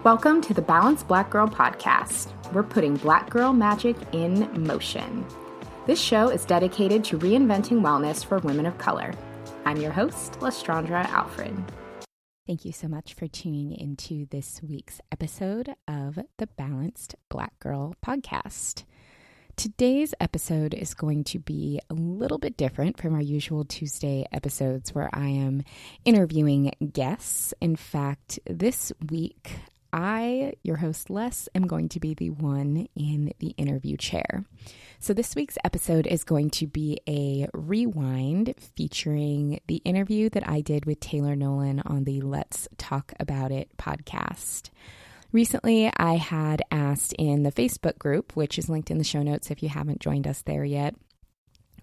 Welcome to the Balanced Black Girl podcast. We're putting Black girl magic in motion. This show is dedicated to reinventing wellness for women of color. I'm your host, Lestraundra Alfred. Thank you so much for tuning into this week's episode of the Balanced Black Girl podcast. Today's episode is going to be a little bit different from our usual Tuesday episodes where I am interviewing guests. In fact, this week, I, your host Les, am going to be the one in the interview chair. So this week's episode is going to be a rewind featuring the interview that I did with Taylor Nolan on the Let's Talk About It podcast. Recently, I had asked in the Facebook group, which is linked in the show notes if you haven't joined us there yet,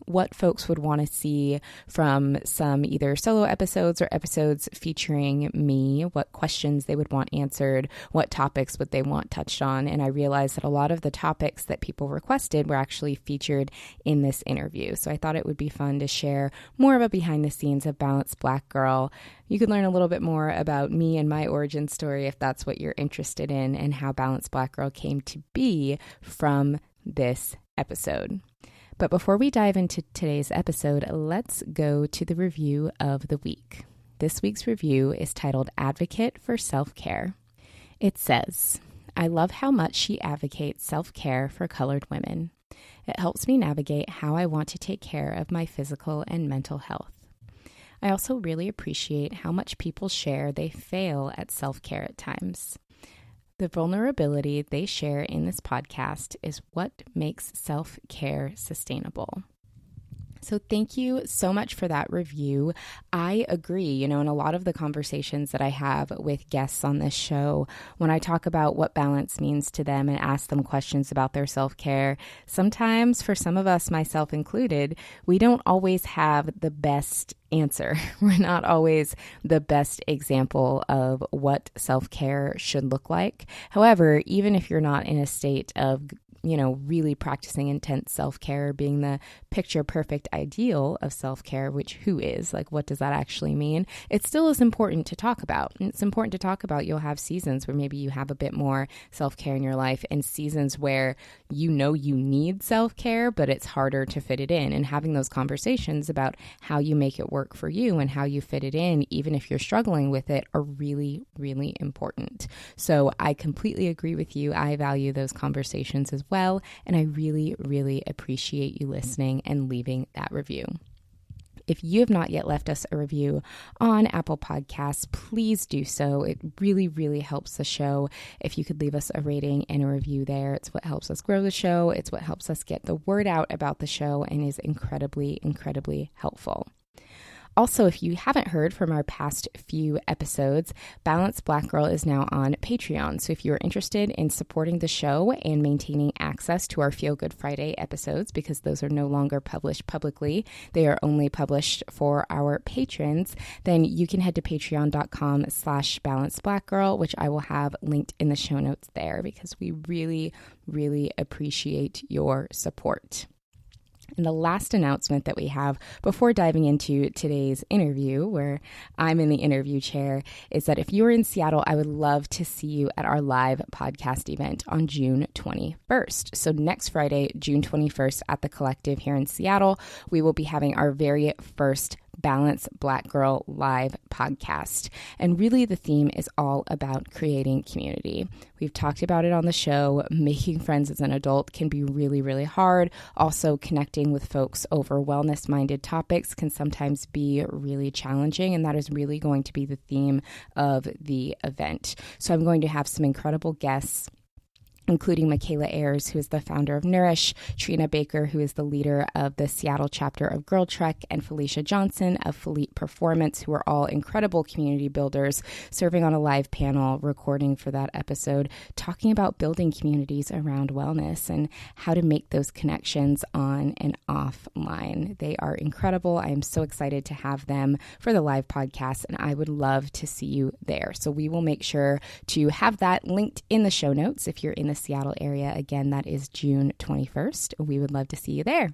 what folks would want to see from some either solo episodes or episodes featuring me, what questions they would want answered, what topics would they want touched on. And I realized that a lot of the topics that people requested were actually featured in this interview. So I thought it would be fun to share more of a behind the scenes of Balanced Black Girl. You could learn a little bit more about me and my origin story if that's what you're interested in, and how Balanced Black Girl came to be from this episode. But before we dive into today's episode, let's go to the review of the week. This week's review is titled Advocate for Self-Care. It says, I love how much she advocates self-care for colored women. It helps me navigate how I want to take care of my physical and mental health. I also really appreciate how much people share they fail at self-care at times. The vulnerability they share in this podcast is what makes self-care sustainable. So thank you so much for that review. I agree, in a lot of the conversations that I have with guests on this show, when I talk about what balance means to them and ask them questions about their self-care, sometimes for some of us, myself included, we don't always have the best answer. We're not always the best example of what self-care should look like. However, even if you're not in a state of really practicing intense self-care, being the picture perfect ideal of self-care, which who is, what does that actually mean? It still is important to talk about. And it's important to talk about. You'll have seasons where maybe you have a bit more self-care in your life, and seasons where you need self-care, but it's harder to fit it in. And having those conversations about how you make it work for you and how you fit it in, even if you're struggling with it, are really, really important. So I completely agree with you. I value those conversations as well, and I really, really appreciate you listening and leaving that review. If you have not yet left us a review on Apple Podcasts, please do so. It really, really helps the show. If you could leave us a rating and a review there, it's what helps us grow the show. It's what helps us get the word out about the show and is incredibly, incredibly helpful. Also, if you haven't heard from our past few episodes, Balanced Black Girl is now on Patreon. So if you're interested in supporting the show and maintaining access to our Feel Good Friday episodes, because those are no longer published publicly, they are only published for our patrons, then you can head to patreon.com/balancedblackgirl, which I will have linked in the show notes there, because we really, really appreciate your support. And the last announcement that we have before diving into today's interview, where I'm in the interview chair, is that if you're in Seattle, I would love to see you at our live podcast event on June 21st. So next Friday, June 21st at the Collective here in Seattle, we will be having our very first Balanced Black Girl live podcast. And really the theme is all about creating community. We've talked about it on the show. Making friends as an adult can be really, really hard. Also, connecting with folks over wellness-minded topics can sometimes be really challenging, and that is really going to be the theme of the event. So I'm going to have some incredible guests, including Michaela Ayers, who is the founder of Nourish, Trina Baker, who is the leader of the Seattle chapter of Girl Trek, and Felicia Johnson of Fleet Performance, who are all incredible community builders, serving on a live panel recording for that episode, talking about building communities around wellness and how to make those connections on and offline. They are incredible. I am so excited to have them for the live podcast, and I would love to see you there. So we will make sure to have that linked in the show notes if you're in the Seattle area. Again, that is June 21st. We would love to see you there.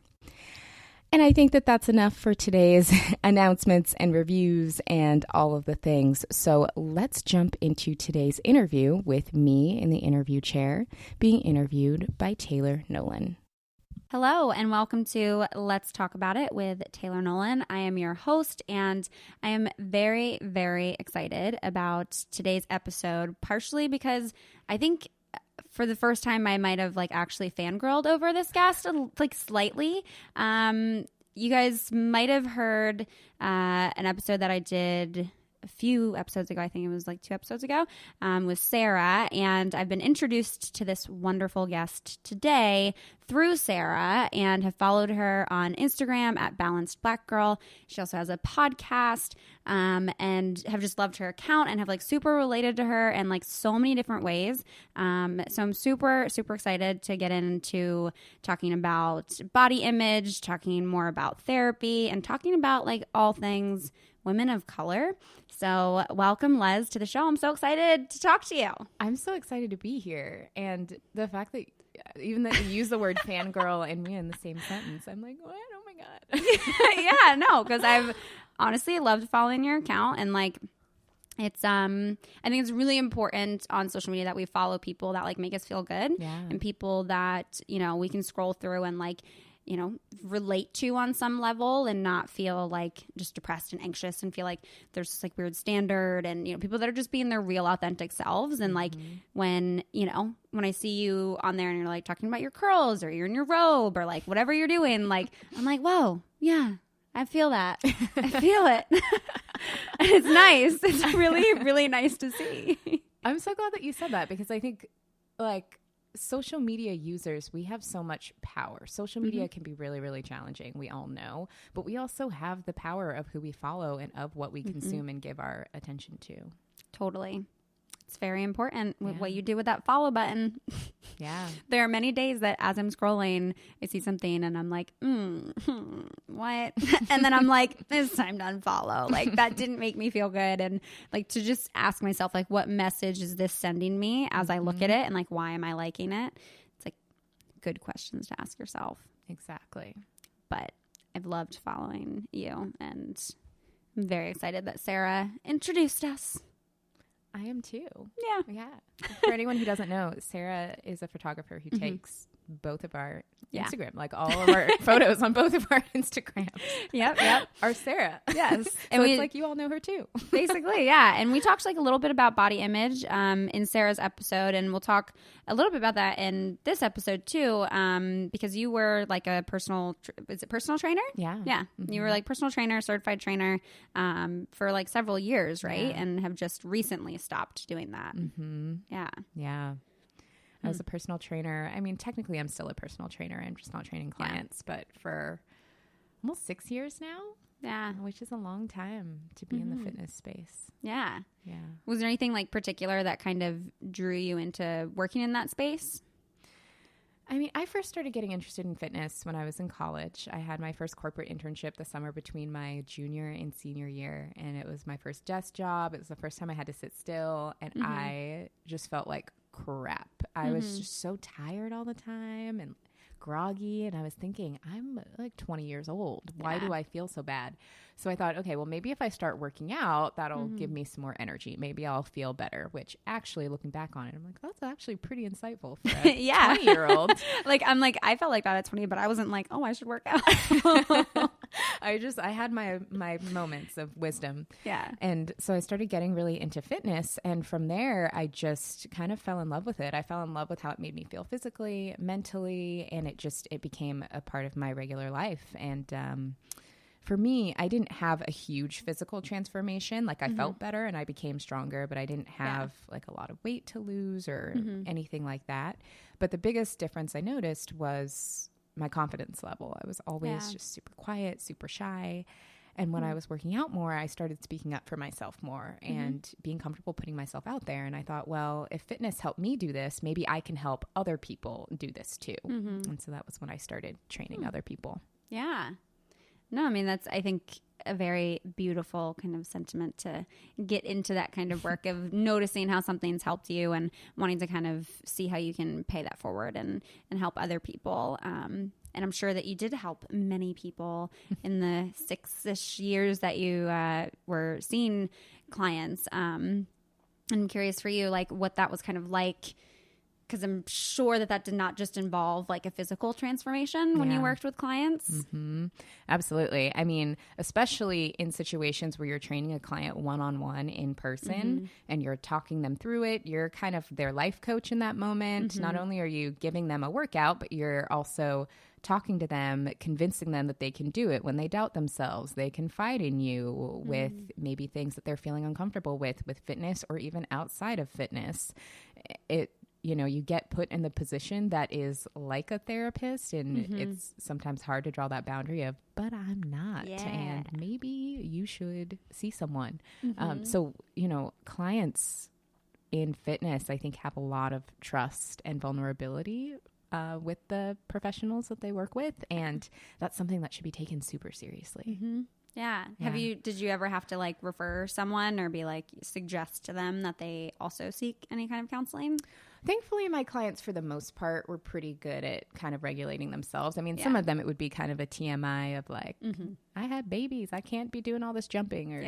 And I think that that's enough for today's announcements and reviews and all of the things. So let's jump into today's interview with me in the interview chair, being interviewed by Taylor Nolan. Hello, and welcome to Let's Talk About It with Taylor Nolan. I am your host, and I am very, very excited about today's episode, partially because I think for the first time, I might have actually fangirled over this guest slightly. You guys might have heard an episode that I did a few episodes ago. I think it was 2 episodes ago with Sarah, and I've been introduced to this wonderful guest today through Sarah and have followed her on Instagram at Balanced Black Girl. She also has a podcast and have just loved her account and have super related to her in so many different ways. So I'm super, super excited to get into talking about body image, talking more about therapy, and talking about all things women of color. So welcome, Les, to the show. I'm so excited to talk to you. I'm so excited to be here. And the fact that even that you use the word fangirl and me in the same sentence, I'm like, what? Oh my God. Yeah, no, because I've honestly loved following your account. And it's I think it's really important on social media that we follow people that make us feel good. Yeah. And people that, we can scroll through and relate to on some level and not feel just depressed and anxious and feel like there's this weird standard, and people that are just being their real authentic selves. And when I see you on there and you're talking about your curls or you're in your robe or whatever you're doing, I'm like, whoa, yeah, I feel that. I feel it. And it's nice. It's really, really nice to see. I'm so glad that you said that, because I think social media users, we have so much power. Social media can be really, really challenging. We all know, but we also have the power of who we follow and of what we consume and give our attention to. Totally. It's very important what you do with that follow button. Yeah. There are many days that as I'm scrolling, I see something and I'm like, what? And then I'm like, it's time to unfollow. That didn't make me feel good. And to just ask myself, what message is this sending me as I look at it? And why am I liking it? It's good questions to ask yourself. Exactly. But I've loved following you, and I'm very excited that Sarah introduced us. I am too. Yeah. For anyone who doesn't know, Sarah is a photographer who takes both of our Instagram, all of our photos on both of our Instagrams. Yep. Are Sarah. Yes. So And it's you all know her too. Basically, yeah. And we talked a little bit about body image in Sarah's episode, and we'll talk a little bit about that in this episode too, because you were a personal trainer? Yeah. Yeah. You were personal trainer, certified trainer for several years, right? Yeah. And have just recently stopped doing that. Mm-hmm. Yeah. Yeah. I was a personal trainer. I mean, technically I'm still a personal trainer. I'm just not training clients, but for almost 6 years now. Yeah. Which is a long time to be in the fitness space. Yeah. Yeah. Was there anything particular that kind of drew you into working in that space? I mean, I first started getting interested in fitness when I was in college. I had my first corporate internship the summer between my junior and senior year, and it was my first desk job. It was the first time I had to sit still, and I just felt like crap. I was just so tired all the time and groggy, and I was thinking, I'm 20 years old. Why do I feel so bad? So I thought, okay, well, maybe if I start working out, that'll give me some more energy. Maybe I'll feel better, which actually, looking back on it, I'm like, that's actually pretty insightful for a 20-year-old. I felt like that at 20, but I wasn't like, oh, I should work out. I had my moments of wisdom. Yeah. And so I started getting really into fitness. And from there, I just kind of fell in love with it. I fell in love with how it made me feel physically, mentally, and it became a part of my regular life. And, for me, I didn't have a huge physical transformation. I felt better and I became stronger, but I didn't have a lot of weight to lose or anything like that. But the biggest difference I noticed was my confidence level. I was always just super quiet, super shy. And when I was working out more, I started speaking up for myself more and being comfortable putting myself out there. And I thought, well, if fitness helped me do this, maybe I can help other people do this too. And so that was when I started training other people. Yeah. No, I mean, that's, I think, a very beautiful kind of sentiment to get into that kind of work of noticing how something's helped you and wanting to kind of see how you can pay that forward and help other people. And and I'm sure that you did help many people in the 6-ish years that you were seeing clients. I'm curious for you, like what that was kind of like, because I'm sure that did not just involve like a physical transformation when you worked with clients. Mm-hmm. Absolutely. I mean, especially in situations where you're training a client one-on-one in person and you're talking them through it, you're kind of their life coach in that moment. Not only are you giving them a workout, but you're also talking to them, convincing them that they can do it when they doubt themselves. They confide in you with maybe things that they're feeling uncomfortable with fitness or even outside of fitness. You get put in the position that is like a therapist, and it's sometimes hard to draw that boundary of, but I'm not, and maybe you should see someone. So, clients in fitness, I think, have a lot of trust and vulnerability with the professionals that they work with, and that's something that should be taken super seriously. Yeah. Did you ever have to like refer someone or be like, suggest to them that they also seek any kind of counseling? Thankfully, my clients, for the most part, were pretty good at kind of regulating themselves. I mean, some of them, it would be kind of a TMI of like, I had babies. I can't be doing all this jumping or,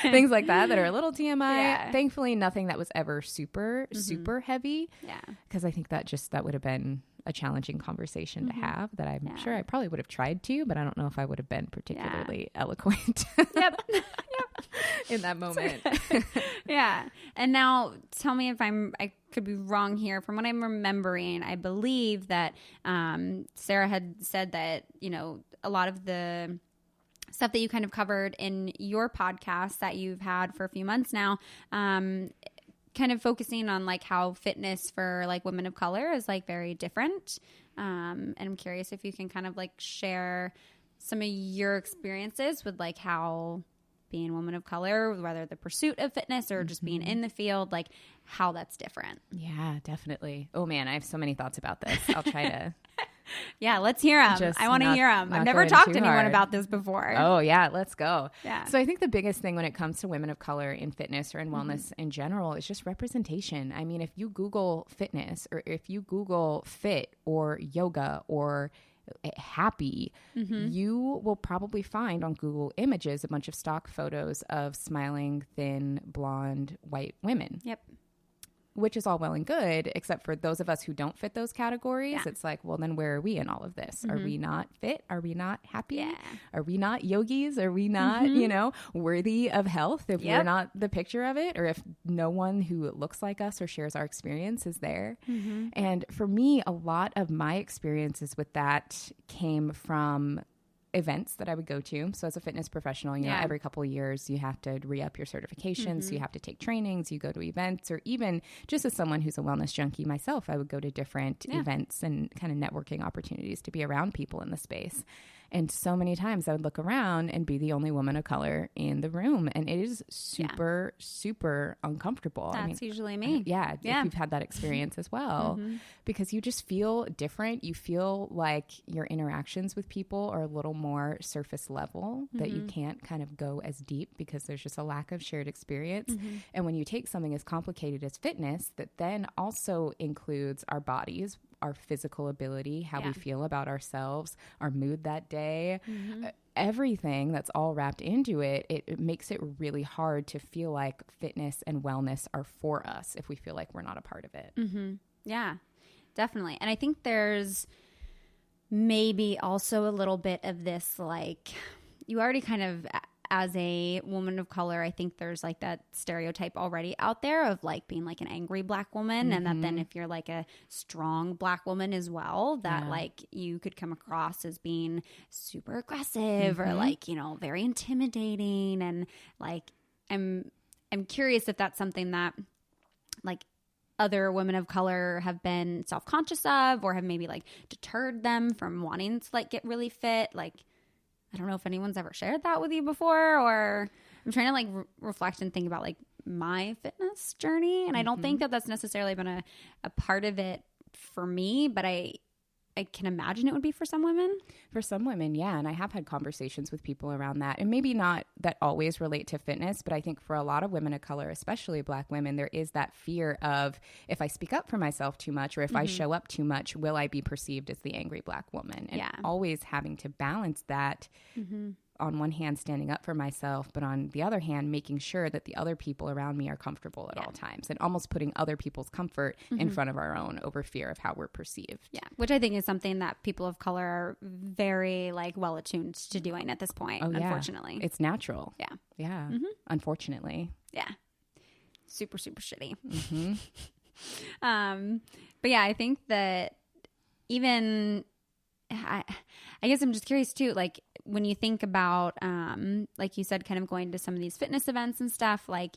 things like that are a little TMI. Yeah. Thankfully, nothing that was ever super, super heavy. Yeah. Because I think that would have been a challenging conversation to have that I'm sure I probably would have tried to, but I don't know if I would have been particularly eloquent. Yep. In that moment. Yeah. And now tell me if I could be wrong here. From what I'm remembering, I believe that Sarah had said that, a lot of the stuff that you kind of covered in your podcast that you've had for a few months now, kind of focusing on like how fitness for like women of color is like very different. And I'm curious if you can kind of like share some of your experiences with like how being a woman of color, whether the pursuit of fitness or just being in the field, like how that's different. Yeah, definitely. Oh man, I have so many thoughts about this. I'll try to. Yeah, let's hear them. I want to hear them. I've never talked to anyone about this before. Oh yeah, let's go. Yeah. So I think the biggest thing when it comes to women of color in fitness or in wellness in general is just representation. I mean, if you Google fitness or if you Google fit or yoga or happy, you will probably find on Google Images a bunch of stock photos of smiling, thin, blonde, white women. Yep. Which is all well and good, except for those of us who don't fit those categories. Yeah. It's like, well, then where are we in all of this? Are we not fit? Are we not happy? Yeah. Are we not yogis? Are we not, worthy of health if we're not the picture of it? Or if no one who looks like us or shares our experience is there? And for me, a lot of my experiences with that came from events that I would go to. So as a fitness professional, every couple of years you have to re-up your certifications. So you have to take trainings, you go to events, or even just as someone who's a wellness junkie myself, I would go to different events and kind of networking opportunities to be around people in the space. And so many times I would look around and be the only woman of color in the room. And it is super, super uncomfortable. That's usually me. Yeah. If you've had that experience as well, because you just feel different. You feel like your interactions with people are a little more surface level, that you can't kind of go as deep because there's just a lack of shared experience. And when you take something as complicated as fitness, that then also includes our bodies, our physical ability, how we feel about ourselves, our mood that day, everything that's all wrapped into it, it makes it really hard to feel like fitness and wellness are for us if we feel like we're not a part of it. Yeah, definitely. And I think there's maybe also a little bit of this, like you already kind of, as a woman of color, I think there's like that stereotype already out there of like being like an angry Black woman. And that then if you're like a strong Black woman as well, that like you could come across as being super aggressive or like, very intimidating. And like, I'm curious if that's something that like other women of color have been self-conscious of or have maybe like deterred them from wanting to like get really fit. Like, I don't know if anyone's ever shared that with you before, or I'm trying to like reflect and think about like my fitness journey. And I don't think that that's necessarily been a part of it for me, but I I can imagine it would be for some women. For some women, yeah. And I have had conversations with people around that. And maybe not that always relate to fitness, but I think for a lot of women of color, especially Black women, there is that fear of, if I speak up for myself too much or if I show up too much, will I be perceived as the angry Black woman? And always having to balance that. On one hand, standing up for myself, but on the other hand, making sure that the other people around me are comfortable at all times, and almost putting other people's comfort in front of our own over fear of how we're perceived. Yeah, which I think is something that people of color are very like well attuned to doing at this point. Unfortunately, it's natural. Yeah. Unfortunately. Yeah. Super shitty. But yeah, I think that even I guess I'm just curious too, like when you think about, like you said, kind of going to some of these fitness events and stuff, like,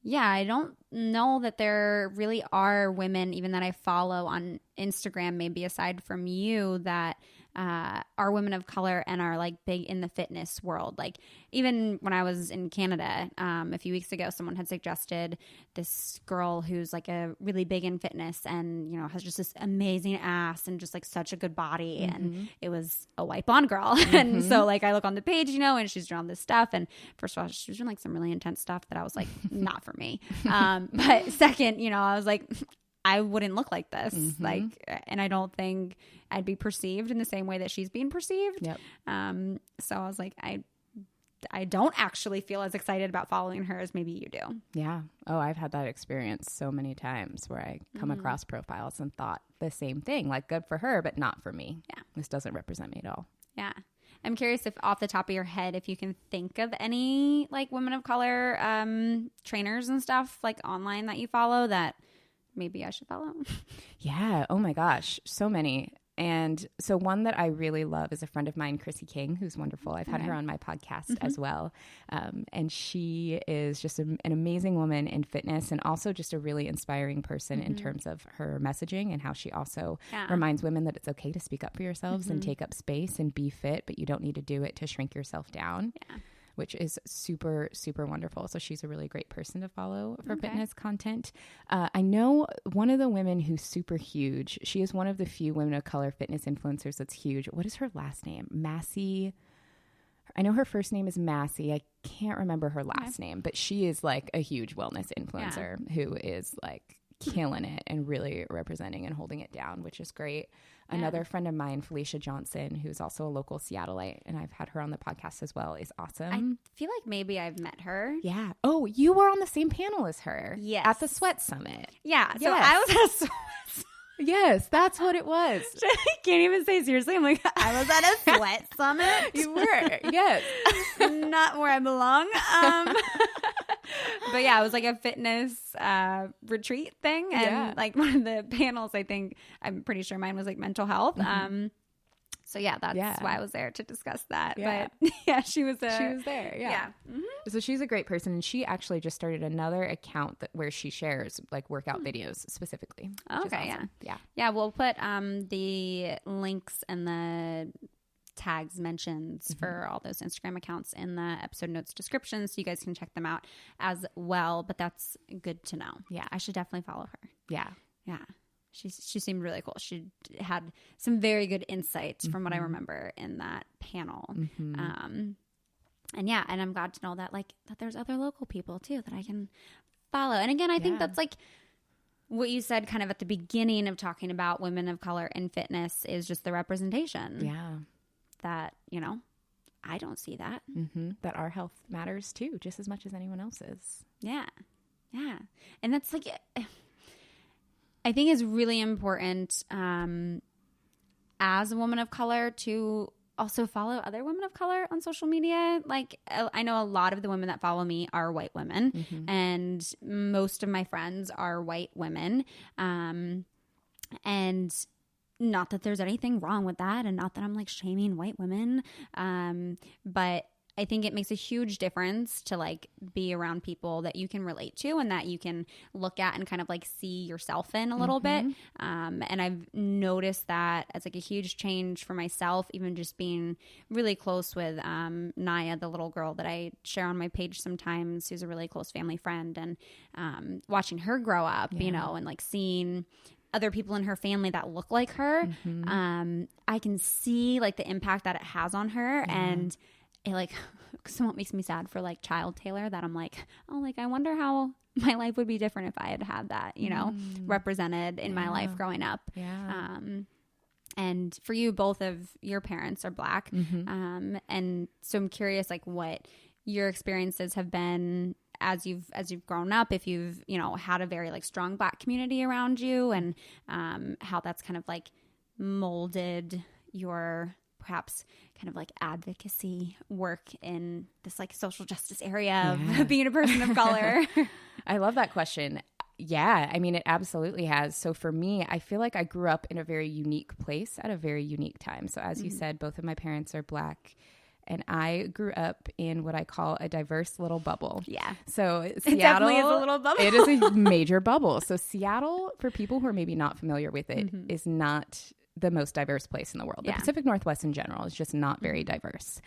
yeah, I don't know that there really are women, even that I follow on Instagram, maybe aside from you, that are women of color and are like big in the fitness world. Like even when I was in Canada a few weeks ago, someone had suggested this girl who's like a really big in fitness and, you know, has just this amazing ass and just like such a good body. And it was a white blonde girl. And so like I look on the page, you know, and she's doing all this stuff. And first of all, she was doing like some really intense stuff that I was like, not for me. But second, you know, I was like, I wouldn't look like this. Like, and I don't think I'd be perceived in the same way that she's being perceived. So I was like, I don't actually feel as excited about following her as maybe you do. Yeah. Oh, I've had that experience so many times where I come across profiles and thought the same thing, like good for her, but not for me. Yeah. This doesn't represent me at all. Yeah. I'm curious if off the top of your head, if you can think of any like women of color trainers and stuff like online that you follow that maybe I should follow. Yeah. Oh my gosh. So many. And so one that I really love is a friend of mine, Chrissy King, who's wonderful. I've had her on my podcast as well. And she is just an amazing woman in fitness and also just a really inspiring person in terms of her messaging and how she also reminds women that it's okay to speak up for yourselves and take up space and be fit, but you don't need to do it to shrink yourself down. Which is super, super wonderful. So she's a really great person to follow for fitness content. I know one of the women who's super huge. She is one of the few women of color fitness influencers that's huge. What is her last name? Massey. I know her first name is Massey. I can't remember her last name, but she is like a huge wellness influencer who is like killing it and really representing and holding it down, which is great. Another friend of mine, Felicia Johnson, who's also a local Seattleite, and I've had her on the podcast as well, is awesome. I feel like maybe I've met her. Yeah. Oh, you were on the same panel as her. Yes. At the Sweat Summit. Yeah. So I was at a Sweat Summit. Yes, that's what it was. I can't even say seriously. I'm like, I was at a Sweat Summit. You were. Yes. Not where I belong. But yeah, it was like a fitness retreat thing. And like one of the panels, I think, I'm pretty sure mine was like mental health. So yeah, that's why I was there to discuss that. Yeah. But yeah, she was there. Yeah. So she's a great person. And she actually just started another account where she shares like workout videos specifically. Okay. Awesome. Yeah. We'll put the links and the tags mentions for all those Instagram accounts in the episode notes description, so you guys can check them out as well. But that's good to know. Yeah, I should definitely follow her. Yeah. She seemed really cool. She had some very good insights from what I remember in that panel. And I'm glad to know that that there's other local people too that I can follow. And again, I think that's like what you said kind of at the beginning of talking about women of color in fitness is just the representation. Yeah. That, you know, I don't see that. That our health matters too, just as much as anyone else's. Yeah. And that's like, I think it's really important as a woman of color to also follow other women of color on social media. Like, I know a lot of the women that follow me are white women, and most of my friends are white women. And not that there's anything wrong with that, and not that I'm like shaming white women. But I think it makes a huge difference to like be around people that you can relate to and that you can look at and kind of like see yourself in a little bit. And I've noticed that as like a huge change for myself, even just being really close with Naya, the little girl that I share on my page sometimes, who's a really close family friend, and watching her grow up, you know, and like seeing other people in her family that look like her, I can see like the impact that it has on her. And it like somewhat makes me sad for like child Taylor, that I'm like, oh, like I wonder how my life would be different if I had had that, you know, represented in my life growing up. Yeah. And for you, both of your parents are Black. And so I'm curious, like, what your experiences have been as you've grown up, if you've, you know, had a very like strong Black community around you, and how that's kind of like molded your perhaps kind of like advocacy work in this like social justice area of being a person of color. I love that question. Yeah, I mean, it absolutely has. So for me, I feel like I grew up in a very unique place at a very unique time. So as you said, both of my parents are Black, and I grew up in what I call a diverse little bubble. Yeah. So Seattle, it definitely is a little bubble. It is a major bubble. So Seattle, for people who are maybe not familiar with it, is not the most diverse place in the world. The Pacific Northwest in general is just not very diverse.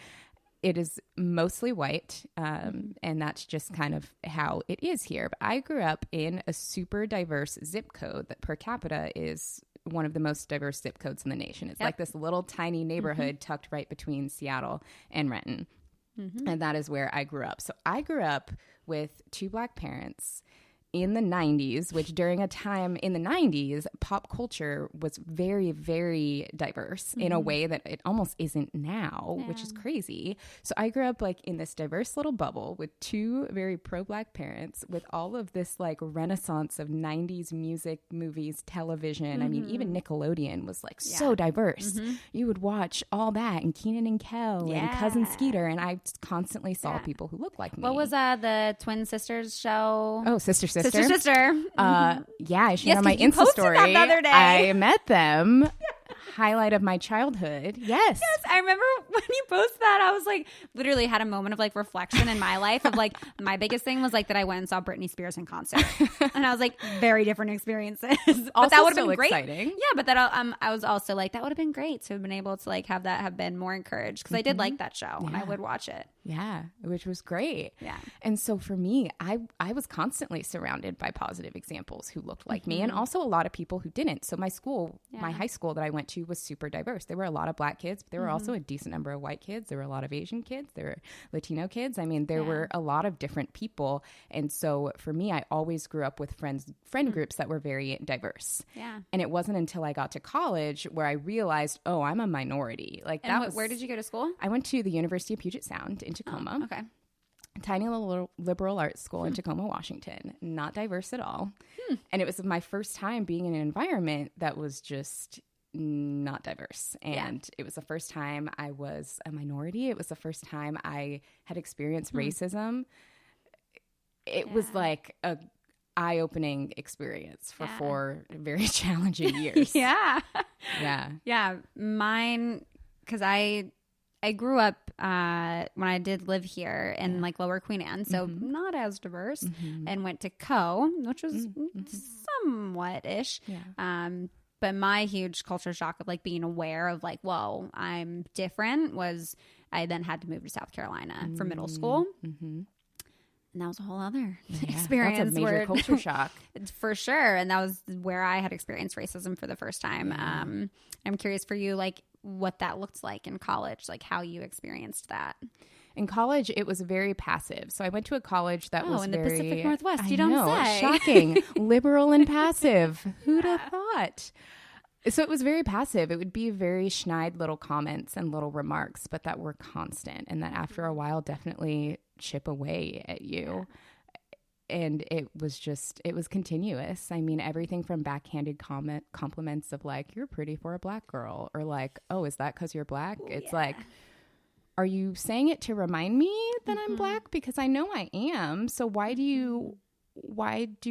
It is mostly white, and that's just kind of how it is here. But I grew up in a super diverse zip code that per capita is one of the most diverse zip codes in the nation. It's like this little tiny neighborhood tucked right between Seattle and Renton. And that is where I grew up. So I grew up with two Black parents in the 90s, which during a time in the 90s, pop culture was very, very diverse in a way that it almost isn't now, which is crazy. So I grew up like in this diverse little bubble with two very pro-Black parents, with all of this like renaissance of 90s music, movies, television. I mean, even Nickelodeon was like so diverse. You would watch all that, and Keenan and Kel and Cousin Skeeter, and I constantly saw people who looked like me. What was the twin sisters show? Oh, Sister. Yeah, I shared on my Insta story. That the other day. I met them. Highlight of my childhood. Yes. Yes, I remember when you posted that, I was like, literally had a moment of like reflection in my life of like, my biggest thing was like that I went and saw Britney Spears in concert, and I was like, very different experiences. But that would have been great. Exciting. Yeah, but that I was also like, that would have been great to have been able to like have that have been more encouraged, because I did like that show and I would watch it. Yeah, which was great. Yeah. And so for me, I was constantly surrounded by positive examples who looked like me, and also a lot of people who didn't. So my school, my high school that I went to was super diverse. There were a lot of Black kids, but there were also a decent number of white kids. There were a lot of Asian kids. There were Latino kids. I mean, there were a lot of different people. And so for me, I always grew up with friend groups that were very diverse. Yeah. And it wasn't until I got to college where I realized, oh, I'm a minority. Like where did you go to school? I went to the University of Puget Sound in Tacoma. Oh, okay. Tiny little liberal arts school in Tacoma, Washington. Not diverse at all. And it was my first time being in an environment that was just not diverse. And it was the first time I was a minority. It was the first time I had experienced racism. It was like a eye-opening experience for 4 very challenging years. Yeah. Mine, because I grew up when I did live here in like Lower Queen Anne, so not as diverse, and went to Co, which was somewhat-ish. But my huge culture shock of like being aware of like, whoa, I'm different, was I then had to move to South Carolina for middle school. And that was a whole other experience. That's a major culture shock. For sure. And that was where I had experienced racism for the first time. I'm curious for you, like what that looked like in college, like how you experienced that. In college, it was very passive. So I went to a college that was in the very... Pacific Northwest, you know, don't say. Shocking. Liberal and passive. Who'd have thought? So it was very passive. It would be very schneid little comments and little remarks, but that were constant, and that after a while definitely chip away at you. And it was continuous. I mean, everything from backhanded compliments of like, you're pretty for a Black girl, or like, oh, is that because you're Black? It's like, are you saying it to remind me that I'm Black? Because I know I am. So why do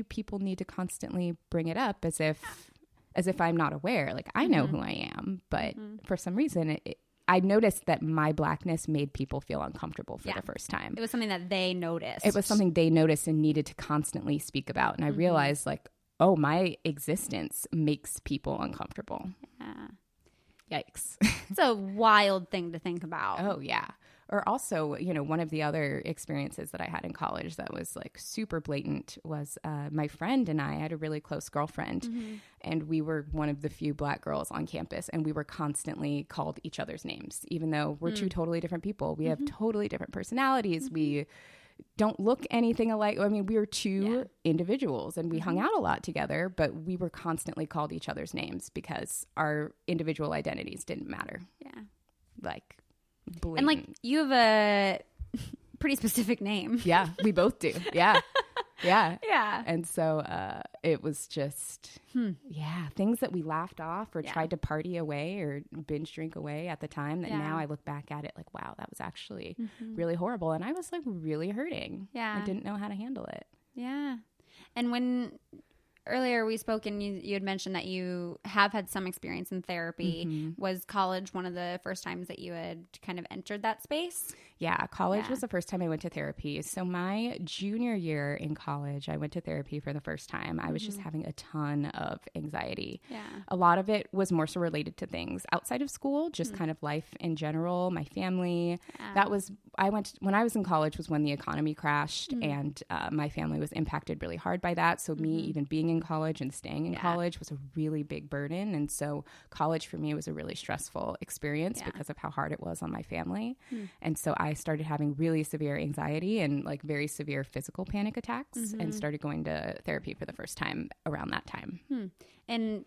people need to constantly bring it up as if I'm not aware? Like, I know who I am, but for some reason I noticed that my Blackness made people feel uncomfortable for the first time. It was something that they noticed. It was something they noticed and needed to constantly speak about. And I realized like, oh, my existence makes people uncomfortable. Yeah. Yikes. It's a wild thing to think about. Oh, yeah. Or also, you know, one of the other experiences that I had in college that was like super blatant was my friend and I had a really close girlfriend, and we were one of the few Black girls on campus, and we were constantly called each other's names, even though we're two totally different people. We have totally different personalities. We don't look anything alike. I mean, we were two individuals, and we hung out a lot together, but we were constantly called each other's names because our individual identities didn't matter. Yeah. Like, blatant. And like, you have a pretty specific name. Yeah, we both do. Yeah. Yeah. Yeah. And so it was just, things that we laughed off or tried to party away or binge drink away at the time that now I look back at it like, wow, that was actually really horrible. And I was like really hurting. Yeah. I didn't know how to handle it. Yeah. And when earlier we spoke and you had mentioned that you have had some experience in therapy. Was college one of the first times that you had kind of entered that space? Yeah, college was the first time I went to therapy. So my junior year in college, I went to therapy for the first time. I was just having a ton of anxiety. Yeah. A lot of it was more so related to things outside of school, just kind of life in general, my family. That was, when I was in college was when the economy crashed and my family was impacted really hard by that. So me even being in college and staying in college was a really big burden. And so college for me was a really stressful experience because of how hard it was on my family. And so I started having really severe anxiety and like very severe physical panic attacks and started going to therapy for the first time around that time. And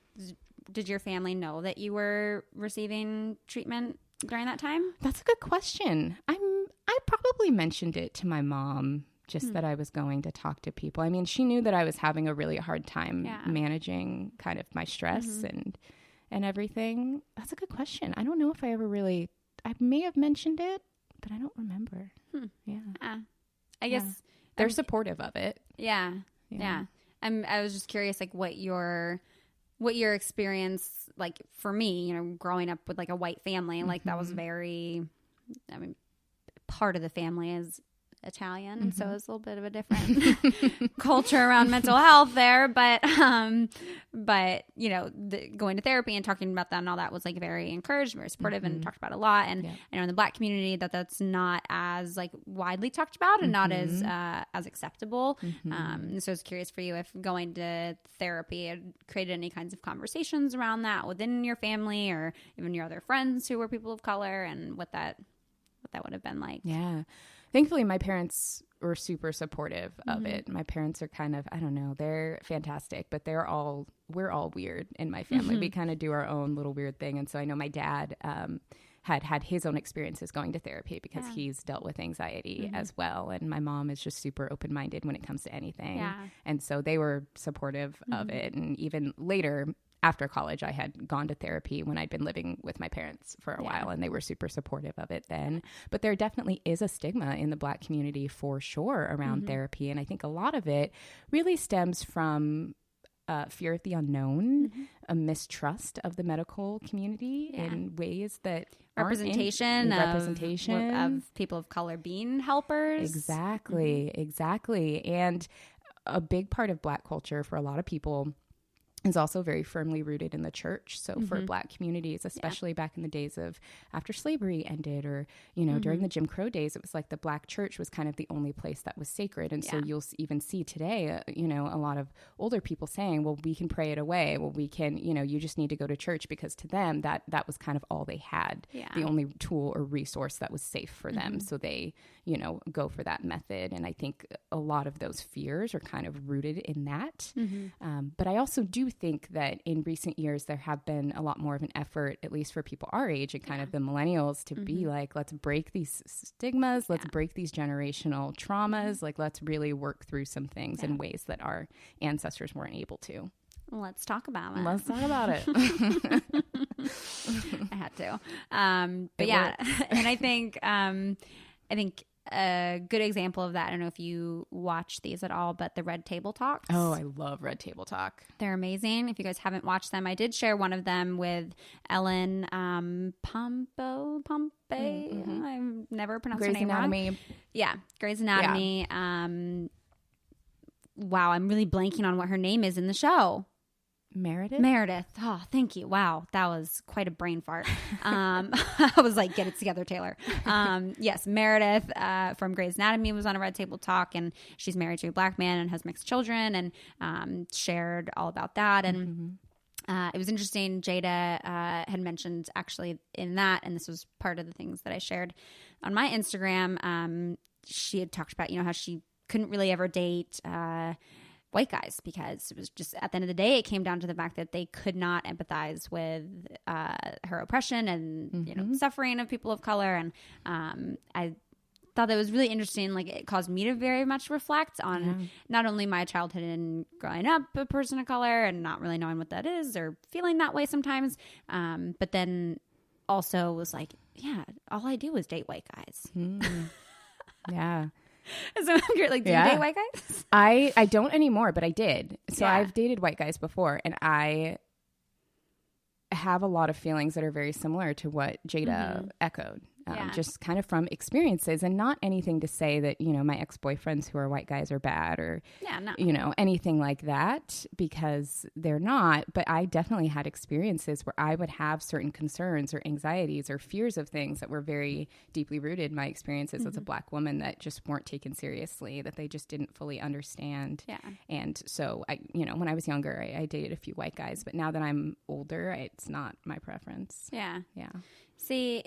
did your family know that you were receiving treatment during that time? That's a good question. I probably mentioned it to my mom, just that I was going to talk to people. I mean, she knew that I was having a really hard time managing kind of my stress and everything. That's a good question. I don't know if I may have mentioned it, but I don't remember. Yeah. I guess they're supportive of it. Yeah. I was just curious, like what your experience, like for me, you know, growing up with like a white family, like that was very, I mean, part of the family is Italian, and so it's a little bit of a different culture around mental health there, but you know, going to therapy and talking about that and all that was like very encouraged, very supportive, and talked about a lot. And I know in the Black community that's not as like widely talked about and not as acceptable. So I was curious for you if going to therapy had created any kinds of conversations around that within your family or even your other friends who were people of color, and what that would have been like. Yeah. Thankfully, my parents were super supportive of it. My parents are kind of, I don't know, they're fantastic, but we're all weird in my family. We kind of do our own little weird thing. And so I know my dad had his own experiences going to therapy because he's dealt with anxiety as well. And my mom is just super open-minded when it comes to anything. Yeah. And so they were supportive of it. And even later, after college, I had gone to therapy when I'd been living with my parents for a while, and they were super supportive of it then. But there definitely is a stigma in the Black community for sure around therapy. And I think a lot of it really stems from fear of the unknown, a mistrust of the medical community in ways that representation of people of color being helpers. Exactly. And a big part of Black culture for a lot of people is also very firmly rooted in the church. So for Black communities, especially back in the days of after slavery ended, or, you know, during the Jim Crow days, it was like the Black church was kind of the only place that was sacred. And so you'll even see today, you know, a lot of older people saying, well, we can pray it away. Well, we can, you know, you just need to go to church, because to them that was kind of all they had, the only tool or resource that was safe for them. So they, you know, go for that method. And I think a lot of those fears are kind of rooted in that. But I also do think that in recent years, there have been a lot more of an effort, at least for people our age and kind of the millennials, to be like, let's break these stigmas, let's break these generational traumas, like let's really work through some things in ways that our ancestors weren't able to. Let's talk about it. Let's talk about it. I had to. But yeah, and I think a good example of that, I don't know if you watch these at all, but the Red Table Talks. Oh, I love Red Table Talk. They're amazing. If you guys haven't watched them, I did share one of them with Ellen Pompey. I've never pronounced her name wrong. Yeah, Grey's Anatomy. Yeah. Wow, I'm really blanking on what her name is in the show. Meredith. Oh, thank you. Wow. That was quite a brain fart. I was like, get it together, Taylor. Yes, Meredith from Grey's Anatomy was on a Red Table Talk, and she's married to a black man and has mixed children, and shared all about that. And it was interesting. Jada had mentioned actually in that, and this was part of the things that I shared on my Instagram. She had talked about, how she couldn't really ever date white guys because it was just, at the end of the day, it came down to the fact that they could not empathize with her oppression and suffering of people of color. And I thought that was really interesting. Like, it caused me to very much reflect on not only my childhood and growing up a person of color and not really knowing what that is or feeling that way sometimes, but then also was like, yeah, all I do is date white guys. Yeah. So I'm curious, like, do you date white guys? I don't anymore, but I did. So Yeah. I've dated white guys before, and I have a lot of feelings that are very similar to what Jada echoed. Just kind of from experiences, and not anything to say that, my ex-boyfriends who are white guys are bad or, anything like that, because they're not. But I definitely had experiences where I would have certain concerns or anxieties or fears of things that were very deeply rooted in my experiences as a black woman that just weren't taken seriously, that they just didn't fully understand. Yeah. And so, when I was younger, I dated a few white guys, but now that I'm older, it's not my preference. Yeah. Yeah. See,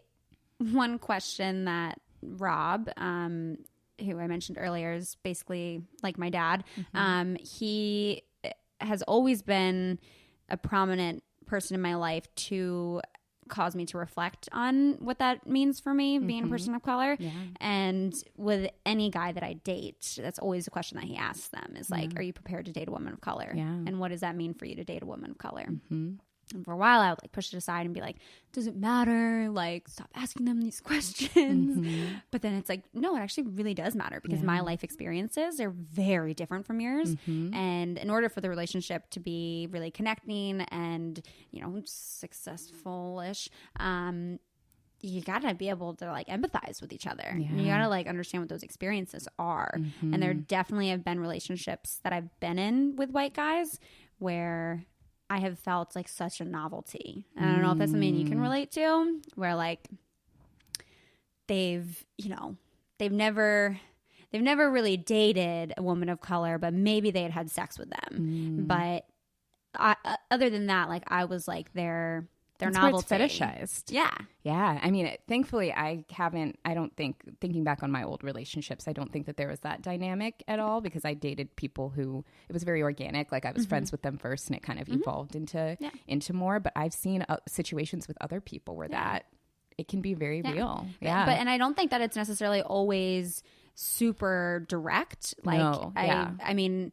one question that Rob, who I mentioned earlier, is basically like my dad. He has always been a prominent person in my life to cause me to reflect on what that means for me, being a person of color. Yeah. And with any guy that I date, that's always a question that he asks them is like, are you prepared to date a woman of color? Yeah. And what does that mean for you to date a woman of color? And for a while, I would like push it aside and be like, does it matter? Like, stop asking them these questions. But then it's like, no, it actually really does matter because my life experiences are very different from yours. And in order for the relationship to be really connecting and, successful-ish, you gotta be able to like empathize with each other. Yeah. You gotta like understand what those experiences are. And there definitely have been relationships that I've been in with white guys where I have felt like such a novelty. And I don't know if that's something you can relate to, where like they've never really dated a woman of color, but maybe they had sex with them. But other than that, like I was like their novelty. Where it's fetishized. Yeah. Yeah. I mean, thankfully thinking back on my old relationships, I don't think that there was that dynamic at all because I dated people who, it was very organic. Like I was friends with them first and it kind of evolved into more. But I've seen situations with other people where that it can be very real. Yeah. And I don't think that it's necessarily always super direct. Like, no. I mean,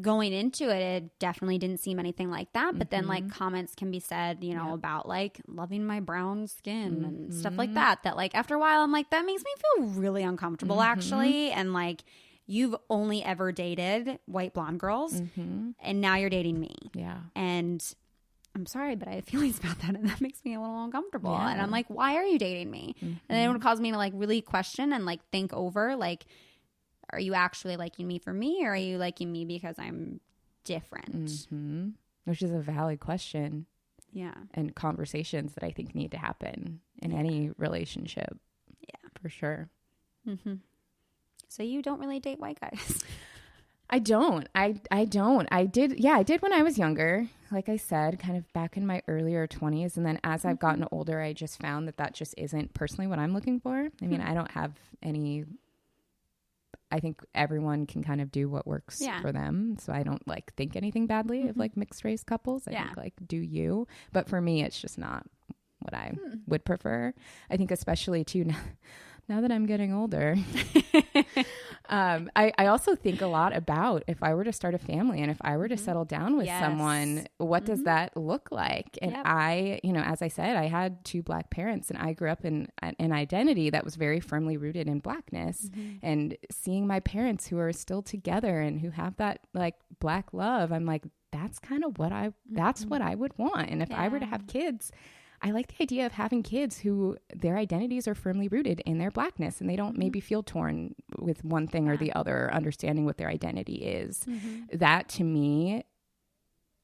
going into it, it definitely didn't seem anything like that. But then like comments can be said, about like loving my brown skin and stuff like that. That like after a while, I'm like, that makes me feel really uncomfortable actually. And like, you've only ever dated white blonde girls and now you're dating me. Yeah. And I'm sorry, but I have feelings about that. And that makes me a little uncomfortable. Yeah. And I'm like, why are you dating me? And then it would cause me to like really question and like think over like, are you actually liking me for me or are you liking me because I'm different? Which is a valid question. Yeah. And conversations that I think need to happen in any relationship. Yeah. For sure. So you don't really date white guys? I don't. I don't. I did when I was younger. Like I said, kind of back in my earlier 20s. And then as I've gotten older, I just found that just isn't personally what I'm looking for. I mean, I don't have any... I think everyone can kind of do what works for them. So I don't like think anything badly of like mixed race couples. I think like do you. But for me, it's just not what I would prefer. I think especially too now that I'm getting older, I also think a lot about if I were to start a family and if I were to settle down with someone, what does that look like? And I, as I said, I had two black parents and I grew up in an identity that was very firmly rooted in blackness and seeing my parents who are still together and who have that like black love, I'm like, that's kind of what that's what I would want. And if I were to have kids, I like the idea of having kids who their identities are firmly rooted in their blackness and they don't maybe feel torn with one thing or the other, understanding what their identity is. That to me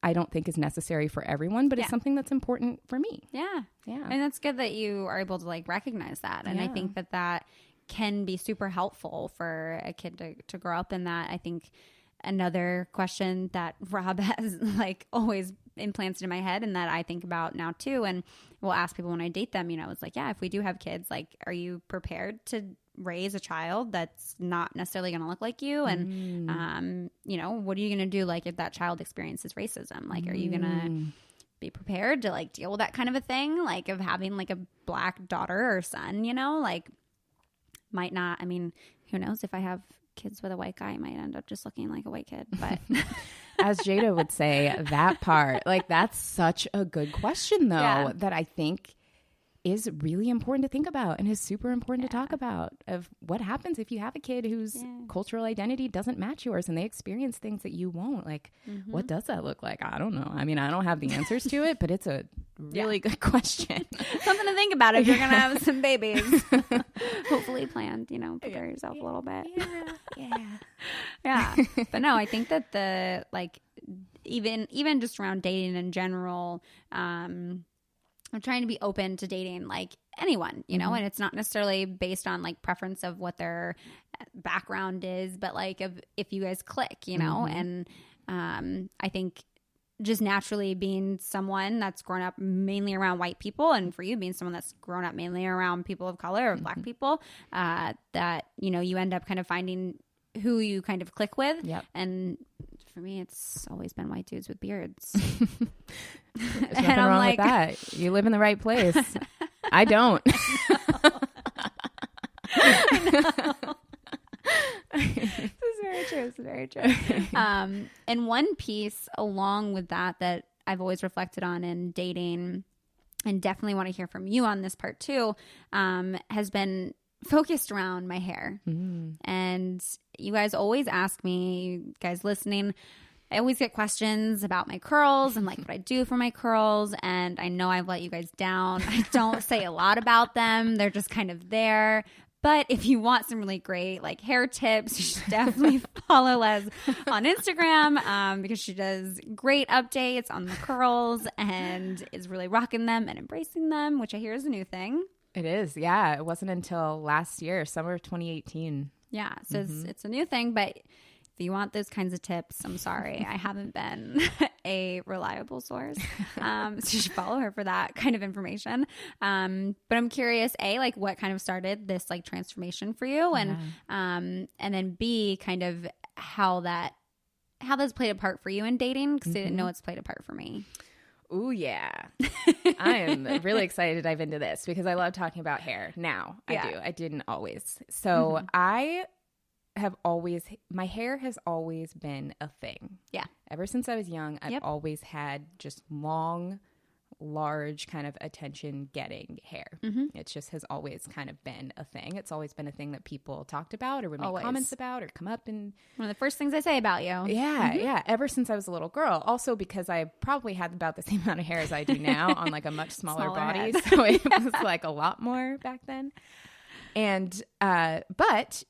I don't think is necessary for everyone, but it's something that's important for me. Yeah. Yeah. And that's good that you are able to like recognize that. And I think that can be super helpful for a kid to grow up in that. I think another question that Rob has like always implanted in my head and that I think about now too, and will ask people when I date them, it's like, if we do have kids, like, are you prepared to raise a child that's not necessarily going to look like you? And, what are you going to do? Like if that child experiences racism, like, are you going to be prepared to like deal with that kind of a thing? Like of having like a black daughter or son, like might not, I mean, who knows if I have kids with a white guy, I might end up just looking like a white kid, but as Jada would say, that part, like that's such a good question though, that I think is really important to think about and is super important to talk about of what happens if you have a kid whose cultural identity doesn't match yours and they experience things that you won't. Like, what does that look like? I don't know. I mean, I don't have the answers to it, but it's a really good question. Something to think about if you're going to have some babies. Hopefully planned, prepare yourself a little bit. Yeah. But no, I think that the, like, even just around dating in general, I'm trying to be open to dating like anyone, and it's not necessarily based on like preference of what their background is, but like if you guys click, and I think just naturally being someone that's grown up mainly around white people, and for you being someone that's grown up mainly around people of color or black people, that, you end up kind of finding who you kind of click with. Yep. And for me, it's always been white dudes with beards. There's nothing wrong with that. You live in the right place. I don't. I know. This is very true. And one piece along with that I've always reflected on in dating, and definitely want to hear from you on this part too, has been focused around my hair. And you guys always ask me, you guys listening, I always get questions about my curls and like what I do for my curls. And I know I've let you guys down. I don't say a lot about them. They're just kind of there. But if you want some really great like hair tips, you should definitely follow Les on Instagram because she does great updates on the curls and is really rocking them and embracing them, which I hear is a new thing. It is. Yeah. It wasn't until last year, summer of 2018. Yeah. So it's a new thing, but if you want those kinds of tips, I'm sorry, I haven't been a reliable source. So you should follow her for that kind of information. But I'm curious, A, like what kind of started this like transformation for you, and then B, kind of how that's played a part for you in dating, because I didn't know it's played a part for me. Ooh, yeah. I am really excited to dive into this because I love talking about hair now. I do. I didn't always. So my hair has always been a thing. Yeah. Ever since I was young, I've always had just long, large kind of attention getting hair. It just has always kind of been a thing. It's always been a thing that people talked about or would make comments about or come up and one of the first things I say about you. Yeah. Yeah. Ever since I was a little girl. Also because I probably had about the same amount of hair as I do now on like a much smaller body. Head. So it was like a lot more back then. And, but,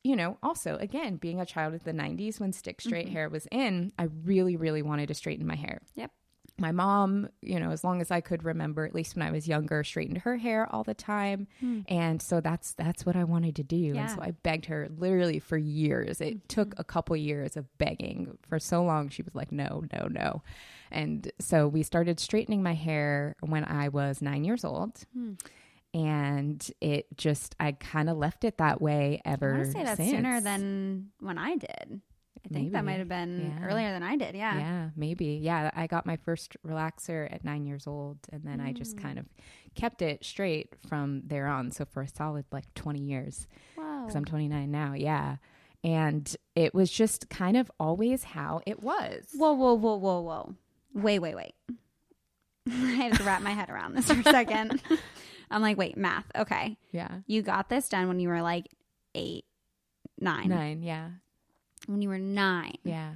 also, again, being a child of the 90s when stick straight hair was in, I really, really wanted to straighten my hair. Yep. My mom, as long as I could remember, at least when I was younger, straightened her hair all the time. And so that's what I wanted to do. Yeah. And so I begged her literally for years. It took a couple years of begging. For so long, she was like, no, no, no. And so we started straightening my hair when I was 9 years old. And I kind of left it that way ever since. I want to say that's sooner than when I did. I think that might have been earlier than I did. Yeah. Yeah, maybe. Yeah. I got my first relaxer at 9 years old, and then I just kind of kept it straight from there on. So for a solid like 20 years. Wow. Because I'm 29 now. Yeah. And it was just kind of always how it was. Whoa. Wait. I have to wrap my head around this for a second. I'm like, wait, math. Okay. Yeah. You got this done when you were like 8, 9. 9, yeah. When you were 9. Yeah.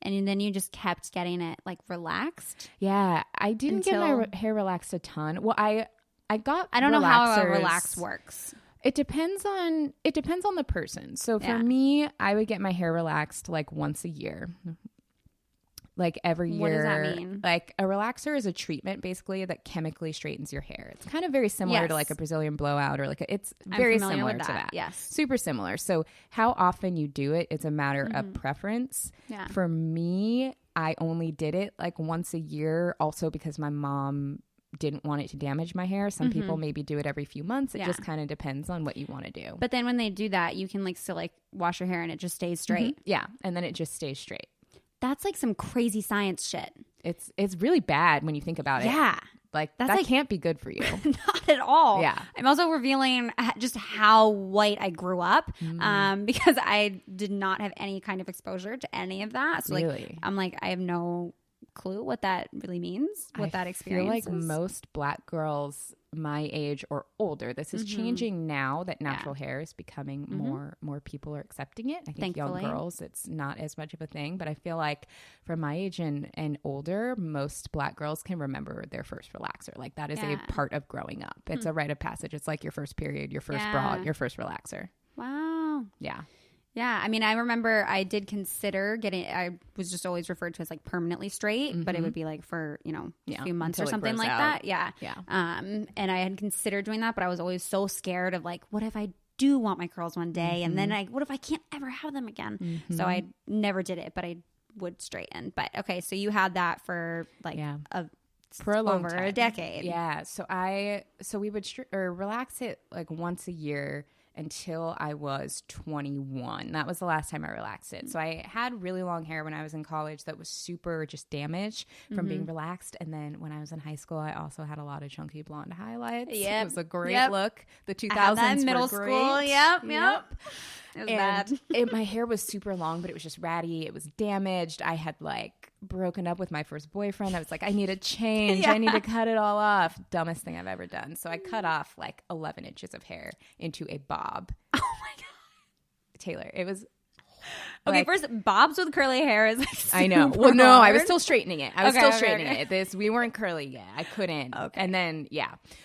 And then you just kept getting it like relaxed? Yeah. I didn't get my hair relaxed a ton. Well, I don't know how a relax works. It depends on the person. So for me, I would get my hair relaxed like once a year. like every year. What does that mean? Like a relaxer is a treatment basically that chemically straightens your hair. It's kind of very similar to like a Brazilian blowout or like it's very similar to that. Yes. Super similar. So how often you do it is a matter of preference. Yeah. For me, I only did it like once a year, also because my mom didn't want it to damage my hair. Some people maybe do it every few months. It just kind of depends on what you want to do. But then when they do that, you can like still like wash your hair and it just stays straight. Yeah. And then it just stays straight. That's like some crazy science shit. It's really bad when you think about it. Yeah. Like That's that like- can't be good for you. Not at all. Yeah. I'm also revealing just how white I grew up because I did not have any kind of exposure to any of that. So Really? I'm like, I have no clue what that really means, what that experience I feel like is. most Black girls my age or older, this is changing now that natural hair is becoming more people are accepting it. I think Thankfully. young girls, it's not as much of a thing, but I feel like for my age and older, most Black girls can remember their first relaxer. Like that is a part of growing up. It's a rite of passage. It's like your first period, your first bra, your first relaxer. Wow. Yeah. Yeah, I mean, I remember I did consider getting. I was just always referred to as like permanently straight, but it would be like for a few months or until it something grows like out. that. Yeah, Yeah. And I had considered doing that, but I was always so scared of like, what if I do want my curls one day, and then what if I can't ever have them again? So I never did it, but I would straighten. But okay, so you had that for like for a long over time. a decade. Yeah. So we would relax it like once a year until I was 21. That was the last time I relaxed it. So I had really long hair when I was in college that was super just damaged from being relaxed. And then when I was in high school, I also had a lot of chunky blonde highlights. Yep. It was a great look. The 2000s I had that in middle were school. great. Yep. It was bad. My hair was super long, but it was just ratty. It was damaged. I had like broken up with my first boyfriend. I was like, I need a change. I need to cut it all off. Dumbest thing I've ever done. So I cut off like 11 inches of hair into a bob. Oh my God. Taylor, it was Okay, like, first, bobs with curly hair is like I know. super Well, no, I was hard. still straightening it. We weren't curly yet. I couldn't. Okay. And then,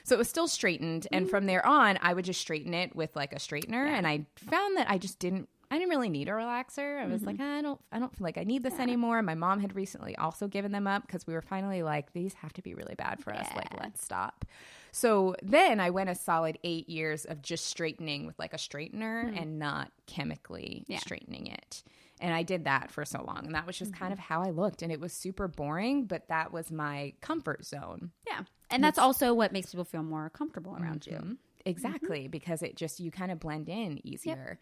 so it was still straightened. And from there on, I would just straighten it with like a straightener. And I found that I didn't really need a relaxer. I was like, I don't feel like I need this anymore. My mom had recently also given them up because we were finally like, these have to be really bad for us. Like, let's stop. So then I went a solid 8 years of just straightening with like a straightener and not chemically straightening it. And I did that for so long. And that was just kind of how I looked. And it was super boring, but that was my comfort zone. Yeah. And that's also what makes people feel more comfortable around you. Exactly, because it just, you kind of blend in easier.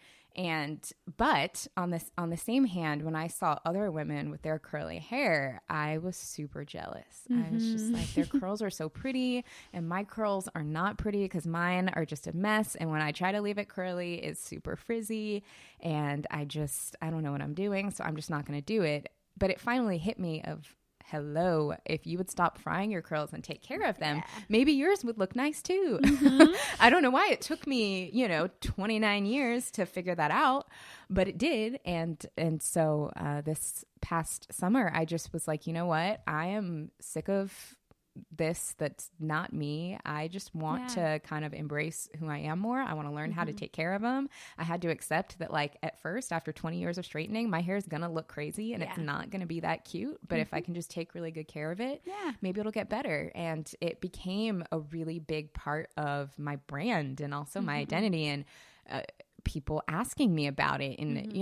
But on the same hand, when I saw other women with their curly hair, I was super jealous. I was just like, their curls are so pretty and my curls are not pretty because mine are just a mess. And when I try to leave it curly, it's super frizzy and I don't know what I'm doing. So I'm just not going to do it. But it finally hit me of, hello, if you would stop frying your curls and take care of them, maybe yours would look nice too. I don't know why it took me, 29 years to figure that out, but it did. And so this past summer, I just was like, you know what? I am sick of this. That's not me. I just want to kind of embrace who I am more. I want to learn how to take care of them. I had to accept that like at first, after 20 years of straightening, my hair is going to look crazy and it's not going to be that cute. But if I can just take really good care of it, maybe it'll get better. And it became a really big part of my brand and also my identity and people asking me about it. And,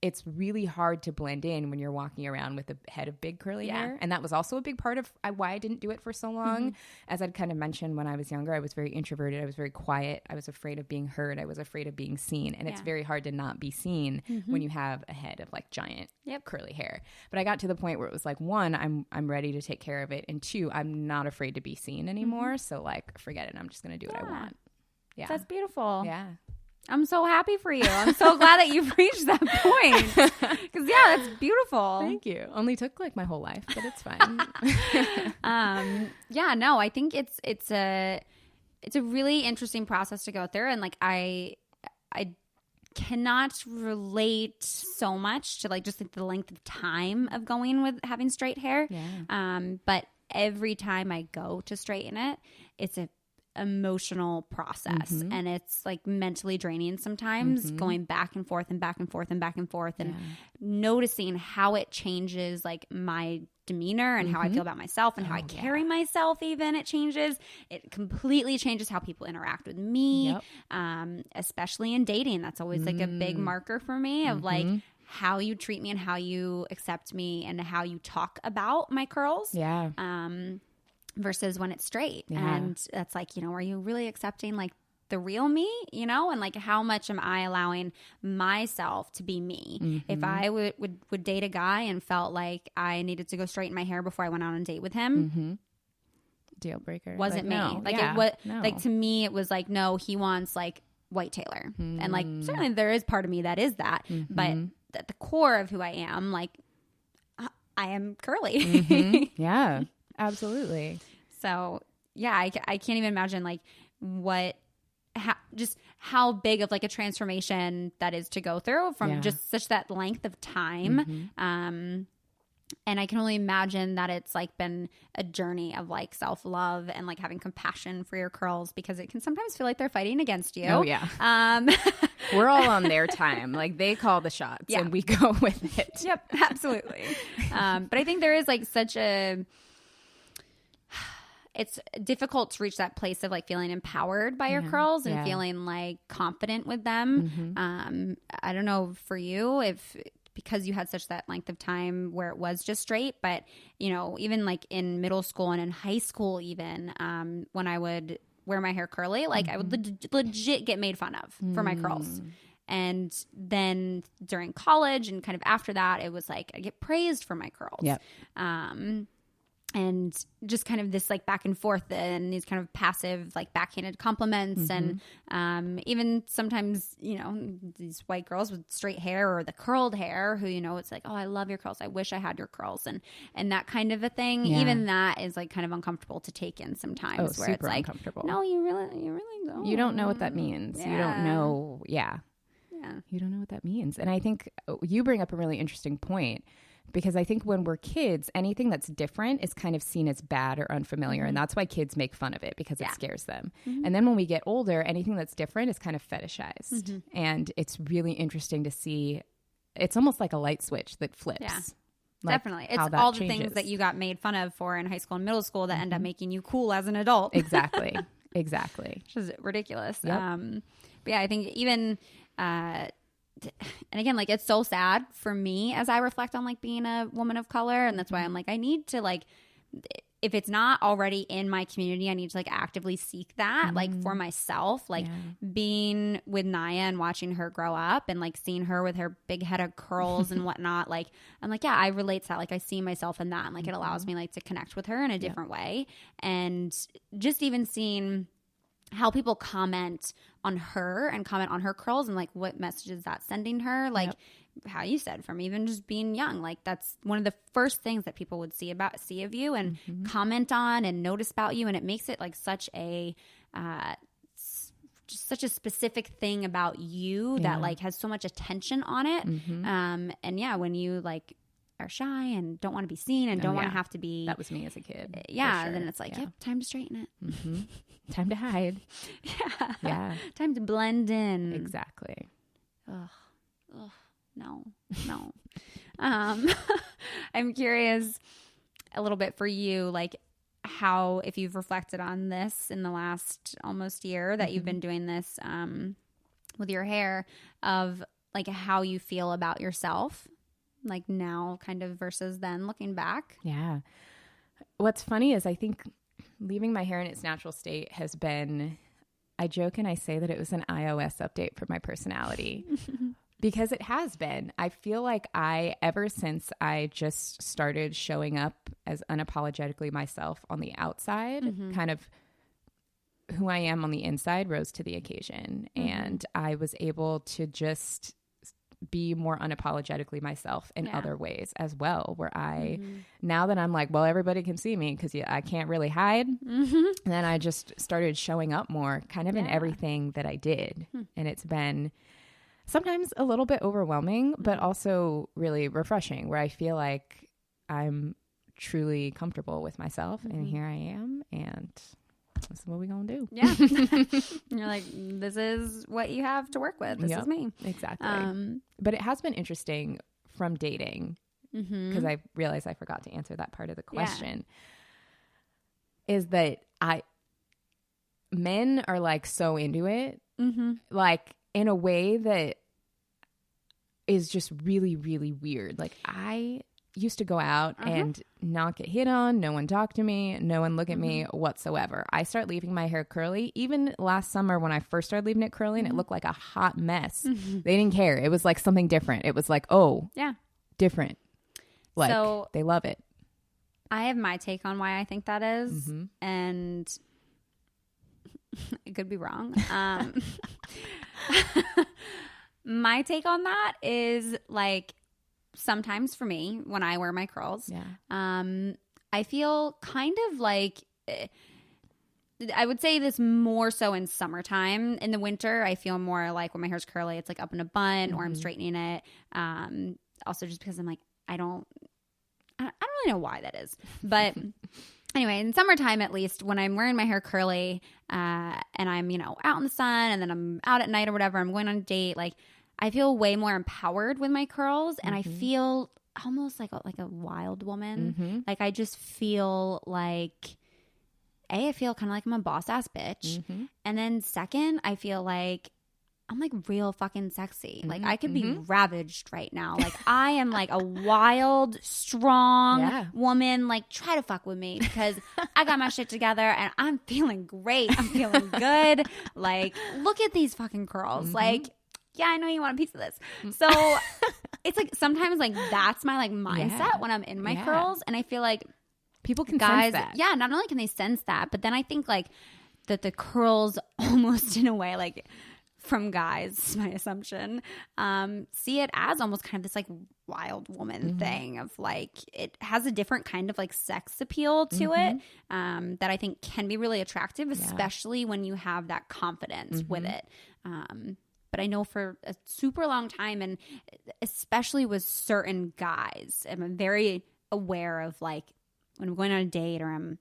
it's really hard to blend in when you're walking around with a head of big curly hair. And that was also a big part of why I didn't do it for so long. As I'd kind of mentioned, when I was younger, I was very introverted. I was very quiet. I was afraid of being heard. I was afraid of being seen. And it's very hard to not be seen when you have a head of like giant curly hair. But I got to the point where it was like, one, I'm ready to take care of it. And two, I'm not afraid to be seen anymore. So like, forget it. I'm just going to do what I want. Yeah. That's beautiful. Yeah. I'm so happy for you. I'm so glad that you've reached that point. Because, that's beautiful. Thank you. Only took like my whole life, but it's fine. I think it's a really interesting process to go through. And like, I cannot relate so much to like just like the length of time of going with having straight hair. Yeah. But every time I go to straighten it, it's a emotional process, and it's like mentally draining sometimes, going back and forth and back and forth and back and forth, and noticing how it changes like my demeanor and how I feel about myself and how I carry myself. Even it changes. It completely changes how people interact with me, especially in dating. That's always like a big marker for me of like how you treat me and how you accept me and how you talk about my curls. Versus when it's straight. And that's like, you know, are you really accepting like the real me, you know, and like how much am I allowing myself to be me? If I would date a guy and felt like I needed to go straighten my hair before I went on a date with him, deal breaker. Wasn't like, me. No. Like like to me, it was like, no, he wants like white Taylor. And like, certainly there is part of me that is that, but at the core of who I am, like I am curly. Yeah, absolutely. So yeah, I can't even imagine like just how big of like a transformation that is to go through from just such that length of time. And I can only imagine that it's like been a journey of like self-love and like having compassion for your curls, because it can sometimes feel like they're fighting against you. Oh yeah. We're all on their time. Like they call the shots and we go with it. Yep, absolutely. But I think there is like it's difficult to reach that place of like feeling empowered by your curls and feeling like confident with them. I don't know for you because you had such that length of time where it was just straight, but you know, even like in middle school and in high school, even when I would wear my hair curly, like I would legit get made fun of for my curls. And then during college and kind of after that, it was like I get praised for my curls. And just kind of this like back and forth and these kind of passive like backhanded compliments. And even sometimes, you know, these white girls with straight hair or the curled hair who, you know, it's like, oh, I love your curls. I wish I had your curls. And that kind of a thing. Even that is like kind of uncomfortable to take in sometimes, where it's like, uncomfortable. No, you really don't. You don't know what that means. You don't know. You don't know what that means. And I think you bring up a really interesting point, because I think when we're kids, anything that's different is kind of seen as bad or unfamiliar. And that's why kids make fun of it, because it scares them. And then when we get older, anything that's different is kind of fetishized. And it's really interesting to see. It's almost like a light switch that flips. Yeah, like definitely. It's all the things that you got made fun of for in high school and middle school that end up making you cool as an adult. Exactly. Which is ridiculous. Yep. But yeah, I think even... and again, like it's so sad for me as I reflect on like being a woman of color. And that's why I'm like, I need to like, if it's not already in my community, I need to like actively seek that like for myself, like being with Naya and watching her grow up and like seeing her with her big head of curls and whatnot. Like, I'm like, yeah, I relate to that. Like I see myself in that. And like, it allows me like to connect with her in a different way. And just even seeing how people comment on her and comment on her curls and like what messages that's sending her, like how you said, from even just being young, like that's one of the first things that people would see of you and comment on and notice about you. And it makes it like such a just such a specific thing about you that like has so much attention on it. And yeah, when you like are shy and don't want to be seen and don't want to have to be. That was me as a kid. Yeah. Then it's like, yep, time to straighten it. Time to hide. Yeah. Time to blend in. Exactly. Ugh. No. I'm curious a little bit for you, like how, if you've reflected on this in the last almost year that you've been doing this with your hair, of like how you feel about yourself. Like now kind of versus then looking back. Yeah. What's funny is I think leaving my hair in its natural state has been, I joke and I say that it was an iOS update for my personality because it has been. I feel like ever since I just started showing up as unapologetically myself on the outside, kind of who I am on the inside rose to the occasion. And I was able to just be more unapologetically myself in other ways as well, where I now that I'm like, well, everybody can see me because I can't really hide. And then I just started showing up more kind of in everything that I did. And it's been sometimes a little bit overwhelming, but also really refreshing, where I feel like I'm truly comfortable with myself and here I am. And this is what we gonna do. Yeah. You're like, this is what you have to work with. This is me. Exactly. But it has been interesting from dating, because I realized I forgot to answer that part of the question, is that men are like so into it, like in a way that is just really, really weird. Like I used to go out and not get hit on, no one talk to me, no one look at me whatsoever. I start leaving my hair curly. Even last summer when I first started leaving it curly and it looked like a hot mess, they didn't care. It was like something different. It was like, oh, yeah, different. Like so, they love it. I have my take on why I think that is, and it could be wrong. My take on that is like, sometimes for me, when I wear my curls, I feel kind of like, I would say this more so in summertime. In the winter, I feel more like when my hair's curly, it's like up in a bun or I'm straightening it. Also just because I'm like, I don't really know why that is. But anyway, in summertime, at least, when I'm wearing my hair curly and I'm, out in the sun and then I'm out at night or whatever, I'm going on a date, like I feel way more empowered with my curls and I feel almost like a wild woman. Like I just feel like, I feel kind of like I'm a boss ass bitch. And then second, I feel like I'm like real fucking sexy. Like I could be ravaged right now. Like I am like a wild, strong woman. Like try to fuck with me because I got my shit together and I'm feeling great. I'm feeling good. Like look at these fucking curls. Like, yeah, I know you want a piece of this. So it's like sometimes like that's my like mindset when I'm in my curls. And I feel like people can guys, sense that. Yeah, not only can they sense that, but then I think like that the curls almost in a way like from guys, my assumption, see it as almost kind of this like wild woman thing of like it has a different kind of like sex appeal to it that I think can be really attractive, especially when you have that confidence with it. But I know for a super long time, and especially with certain guys, I'm very aware of like when I'm going on a date or I'm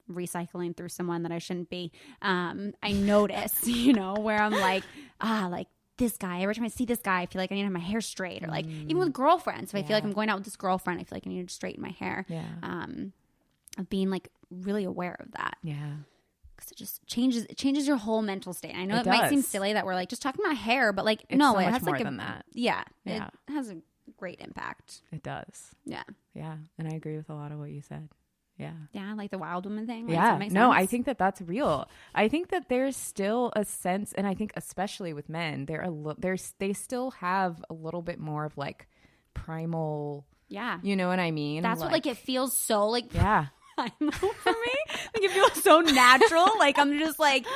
recycling through someone that I shouldn't be, I notice, where I'm like, like this guy, every time I see this guy, I feel like I need to have my hair straight, or like even with girlfriends, if I feel like I'm going out with this girlfriend, I feel like I need to straighten my hair. Of being like really aware of that. Because it just changes your whole mental state. I know it might seem silly that we're like just talking about hair, but like it's no, so it much has more like than that. It has a great impact. It does. Yeah. And I agree with a lot of what you said. Yeah, like the wild woman thing. Like, yeah, does that make no, sense? I think that's real. I think that there's still a sense, and I think especially with men, they still have a little bit more of like primal. Yeah, you know what I mean. That's what like it feels so like. Yeah. Primal for me. Like it feels so natural. Like I'm just like,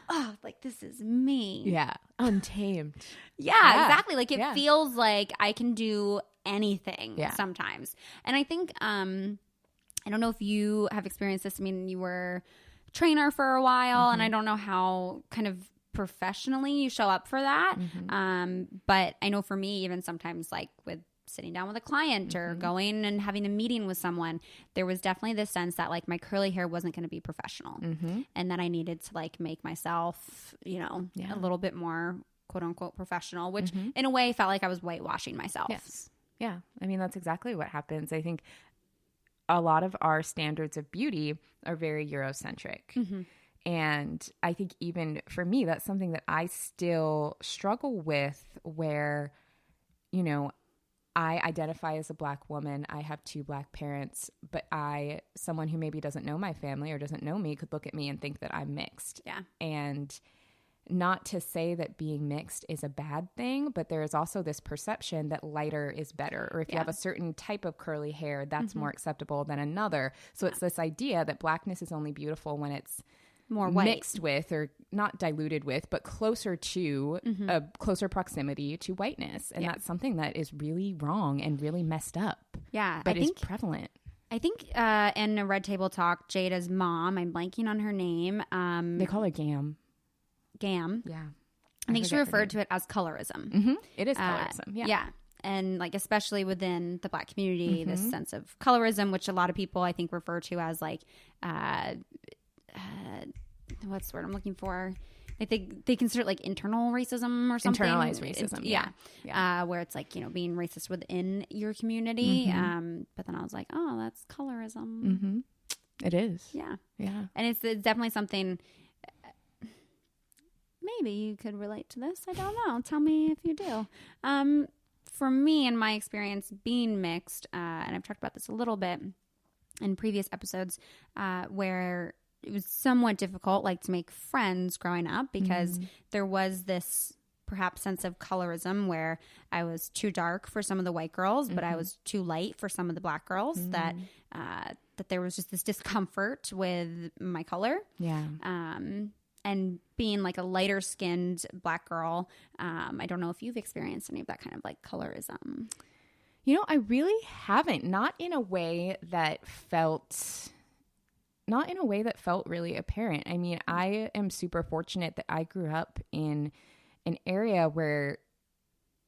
oh, like this is me. Yeah, untamed. Yeah, exactly. Like it feels like I can do anything sometimes, and I think I don't know if you have experienced this. I mean, you were a trainer for a while, and I don't know how kind of professionally you show up for that. But I know for me, even sometimes like with sitting down with a client or going and having a meeting with someone, there was definitely this sense that like my curly hair wasn't going to be professional and that I needed to like make myself, a little bit more quote unquote professional, which in a way felt like I was whitewashing myself. Yes. Yeah. I mean, that's exactly what happens. I think a lot of our standards of beauty are very Eurocentric. And I think even for me, that's something that I still struggle with where, I identify as a Black woman. I have 2 Black parents, but someone who maybe doesn't know my family or doesn't know me could look at me and think that I'm mixed. Yeah. And not to say that being mixed is a bad thing, but there is also this perception that lighter is better. Or if you have a certain type of curly hair, that's more acceptable than another. So it's this idea that Blackness is only beautiful when it's more white, mixed with, or not diluted with, but closer to a closer proximity to whiteness. And that's something that is really wrong and really messed up. Yeah. But is prevalent. I think in a Red Table Talk, Jada's mom, I'm blanking on her name. They call her Gam. Gam. Yeah. I think she referred to it as colorism. It is colorism. Yeah. And like, especially within the Black community, this sense of colorism, which a lot of people I think refer to as like, what's the word I'm looking for? Like they consider it like internal racism or something. Internalized racism. Yeah. Where it's like, being racist within your community. Mm-hmm. But then I was like, oh, that's colorism. Mm-hmm. It is. Yeah. Yeah. And it's definitely something, maybe you could relate to this. I don't know. Tell me if you do. For me, in my experience being mixed, and I've talked about this a little bit in previous episodes, where it was somewhat difficult, like, to make friends growing up because there was this perhaps sense of colorism where I was too dark for some of the white girls, but I was too light for some of the black girls, that there was just this discomfort with my color. Yeah. And being like a lighter skinned black girl, I don't know if you've experienced any of that kind of like colorism. I really haven't. Not in a way that felt really apparent. I mean, I am super fortunate that I grew up in an area where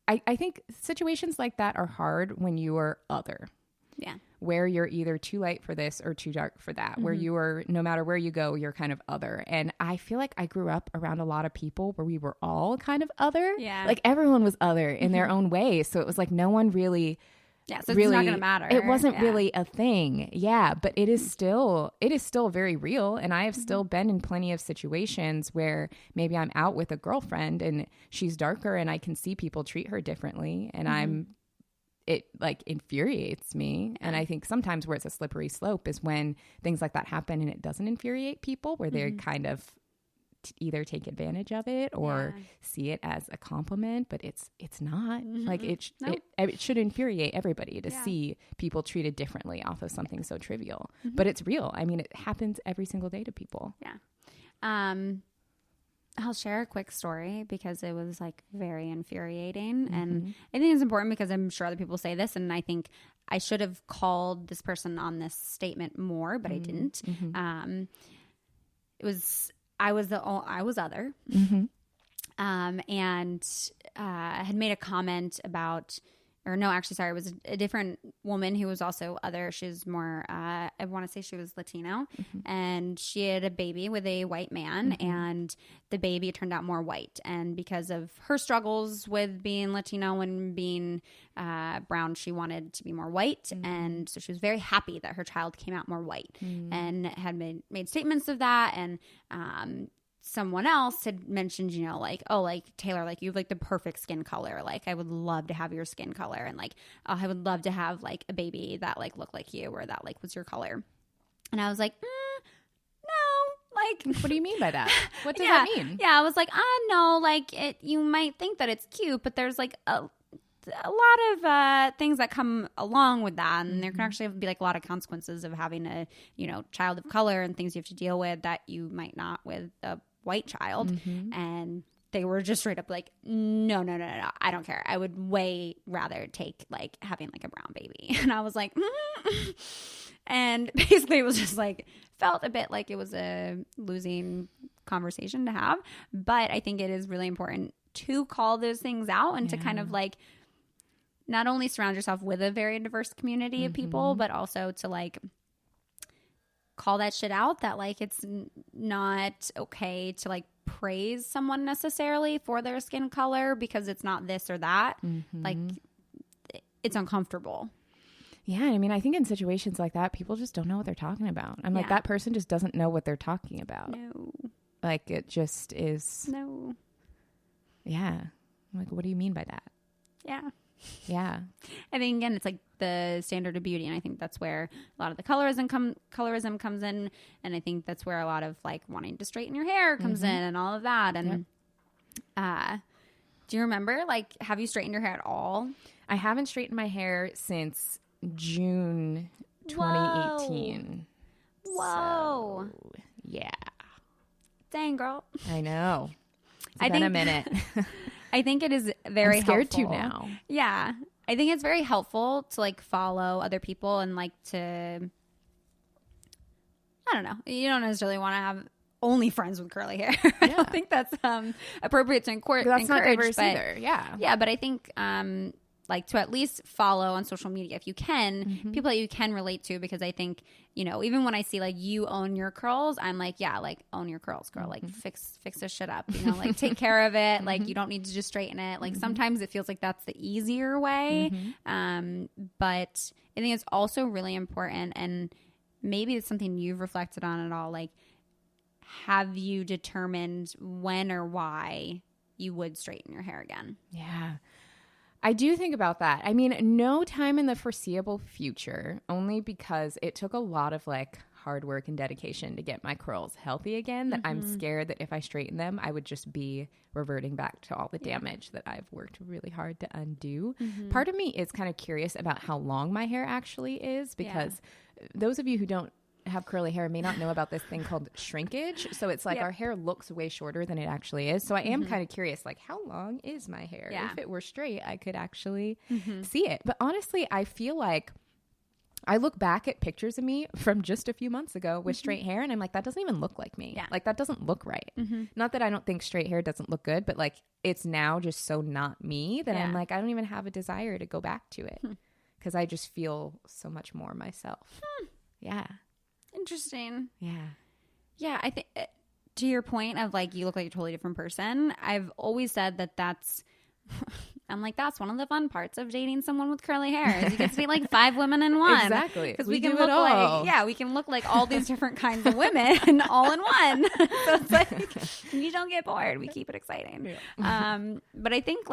I think situations like that are hard when you are other. Yeah. Where you're either too light for this or too dark for that, where you are, no matter where you go, you're kind of other. And I feel like I grew up around a lot of people where we were all kind of other. Yeah. Like everyone was other in their own way. So it was like no one really... Yeah, so it's not going to matter. It wasn't really a thing. Yeah, but it is still very real. And I have still been in plenty of situations where maybe I'm out with a girlfriend and she's darker and I can see people treat her differently. And it like infuriates me. And I think sometimes where it's a slippery slope is when things like that happen and it doesn't infuriate people, where they kind of either take advantage of it or see it as a compliment, but it's not. Like it should infuriate everybody to see people treated differently off of something so trivial. But it's real. I mean, it happens every single day to people. Yeah. I'll share a quick story because it was like very infuriating. And I think it's important because I'm sure other people say this, and I think I should have called this person on this statement more, but I didn't. I was other, and had made a comment about, or no, actually, sorry, it was a different woman who was also other. She was more, I want to say she was Latino, and she had a baby with a white man, and the baby turned out more white. And because of her struggles with being Latino and being brown, she wanted to be more white. And so she was very happy that her child came out more white and had made statements of that. And someone else had mentioned, like, oh, like, Taylor, like, you have like the perfect skin color. Like, I would love to have your skin color. And like, I would love to have like a baby that like looked like you, or that like was your color. And I was like, no, like, what do you mean by that? What does that mean? Yeah. I was like, no, like you might think that it's cute, but there's like a lot of things that come along with that. And there can actually be like a lot of consequences of having a, child of color, and things you have to deal with that you might not with a white child. And they were just straight up like, no, I don't care. I would way rather take like having like a brown baby. And I was like, and basically it was just like, felt a bit like it was a losing conversation to have. But I think it is really important to call those things out and to kind of like not only surround yourself with a very diverse community of people, but also to like call that shit out, that like it's not okay to like praise someone necessarily for their skin color because it's not this or that. Like, it's uncomfortable. Yeah, I mean, I think in situations like that, people just don't know what they're talking about. I'm like, that person just doesn't know what they're talking about. No. Like, it just is. No. Yeah. I'm like, what do you mean by that? Yeah. Yeah. I think, again, it's like the standard of beauty. And I think that's where a lot of the colorism comes in. And I think that's where a lot of like wanting to straighten your hair comes in and all of that. And do you remember, like, have you straightened your hair at all? I haven't straightened my hair since June 2018. Whoa. So, yeah. Dang, girl. I know. It's been a minute. I think it is very I'm scared helpful. to now. Yeah. I think it's very helpful to like follow other people and like to, I don't know. You don't necessarily want to have only friends with curly hair. I don't think that's appropriate to encourage. That's not diverse either. Yeah. Yeah. But I think like to at least follow on social media if you can, people that you can relate to, because I think, you know, even when I see like you own your curls, I'm like, yeah, like own your curls, girl. Like fix this shit up, you know, like take care of it. Like you don't need to just straighten it. Like sometimes it feels like that's the easier way. But I think it's also really important, and maybe it's something you've reflected on at all. Like, have you determined when or why you would straighten your hair again? Yeah. I do think about that. I mean, no time in the foreseeable future, only because it took a lot of like hard work and dedication to get my curls healthy again, that I'm scared that if I straighten them, I would just be reverting back to all the damage that I've worked really hard to undo. Part of me is kind of curious about how long my hair actually is, because those of you who don't have curly hair may not know about this thing called shrinkage. So it's like our hair looks way shorter than it actually is. So I am kind of curious, like, how long is my hair? If it were straight, I could actually see it. But honestly, I feel like I look back at pictures of me from just a few months ago with straight hair, and I'm like, that doesn't even look like me. Like, that doesn't look right. Not that I don't think straight hair doesn't look good, but like, it's now just so not me that I'm like, I don't even have a desire to go back to it, because I just feel so much more myself. Yeah. Interesting. Yeah. I think to your point of like, you look like a totally different person. I've always said that's I'm like, that's one of the fun parts of dating someone with curly hair, is you get to date like 5 women in one. Exactly. Because we can look like, we can look like all these different kinds of women all in one. So it's like, you don't get bored. We keep it exciting. But I think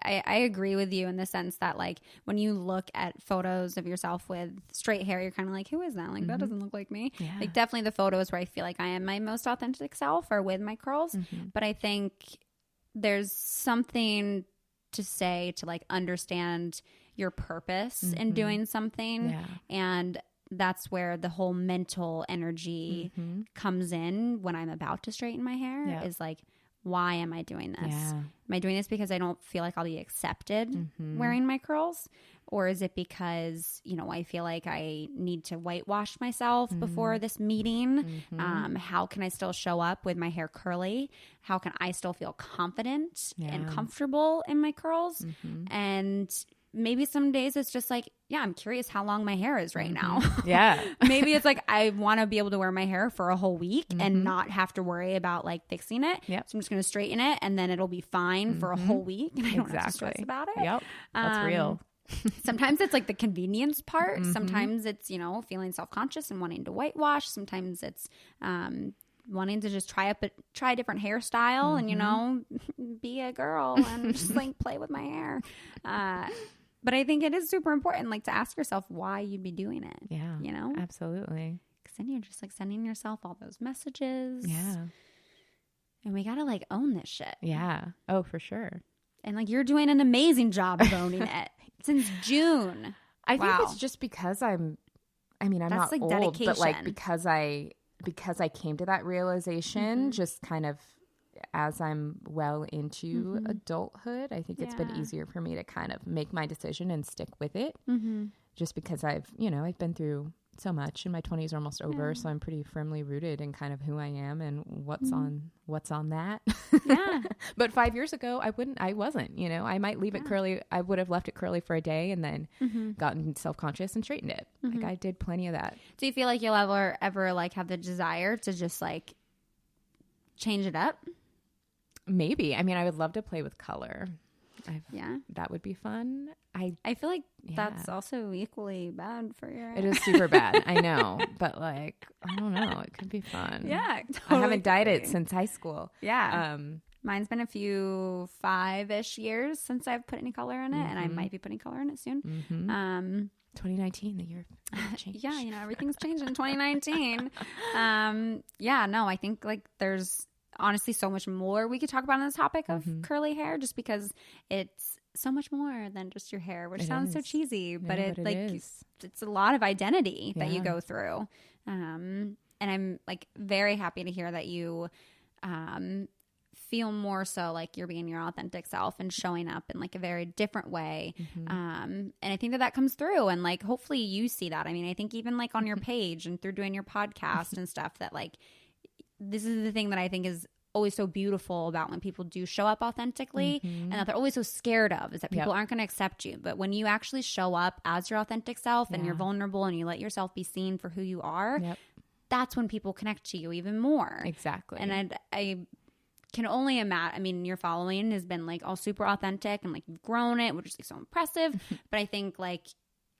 I agree with you in the sense that like, when you look at photos of yourself with straight hair, you're kind of like, who is that? Like, that doesn't look like me. Like, definitely the photos where I feel like I am my most authentic self are with my curls. But I think there's something to say to like understand your purpose in doing something. And that's where the whole mental energy comes in when I'm about to straighten my hair, is like, why am I doing this? Am I doing this because I don't feel like I'll be accepted wearing my curls? Or is it because, you know, I feel like I need to whitewash myself before this meeting? How can I still show up with my hair curly? How can I still feel confident and comfortable in my curls? And maybe some days it's just like, I'm curious how long my hair is right now. Maybe it's like, I want to be able to wear my hair for a whole week and not have to worry about like fixing it. So I'm just going to straighten it, and then it'll be fine for a whole week, and I don't have to stress about it. That's real. Sometimes it's like the convenience part. Sometimes it's, you know, feeling self-conscious and wanting to whitewash. Sometimes it's wanting to just try a different hairstyle and, you know, be a girl and just like play with my hair. But I think it is super important, like, to ask yourself why you'd be doing it. You know? Absolutely. Because then you're just like sending yourself all those messages. And we got to like own this shit. Oh, for sure. And like, you're doing an amazing job of owning it since June. I think it's just because I'm That's not like old, dedication. but like because I came to that realization just kind of as I'm well into adulthood. I think it's been easier for me to kind of make my decision and stick with it, just because I've been through so much, and my 20s are almost over, so I'm pretty firmly rooted in kind of who I am and what's on that. But 5 years ago, I wasn't, you know, I might leave it curly. I would have left it curly for a day and then gotten self-conscious and straightened it. Like, I did plenty of that. Do you feel like you'll ever like have the desire to just like change it up? Maybe. I mean, I would love to play with color. That would be fun. I feel like that's also equally bad for your hair. It is super bad. I know. But like, I don't know. It could be fun. Totally. I haven't dyed it since high school. Mine's been a few 5-ish years since I've put any color in it, and I might be putting color in it soon. 2019, the year of change. You know, everything's changed in 2019. I think like there's honestly so much more we could talk about on this topic of curly hair, just because it's so much more than just your hair, which sounds so cheesy, but it's a lot of identity that you go through. And I'm like very happy to hear that you feel more so like you're being your authentic self and showing up in like a very different way. And I think that comes through, and like hopefully you see that. I mean, I think even like on your page and through doing your podcast and stuff, that like this is the thing that I think is always so beautiful about when people do show up authentically, and that they're always so scared of is that people aren't going to accept you. But when you actually show up as your authentic self and you're vulnerable and you let yourself be seen for who you are, that's when people connect to you even more. Exactly. And I can only imagine, I mean, your following has been like all super authentic and like you've grown it, which is like so impressive. But I think like,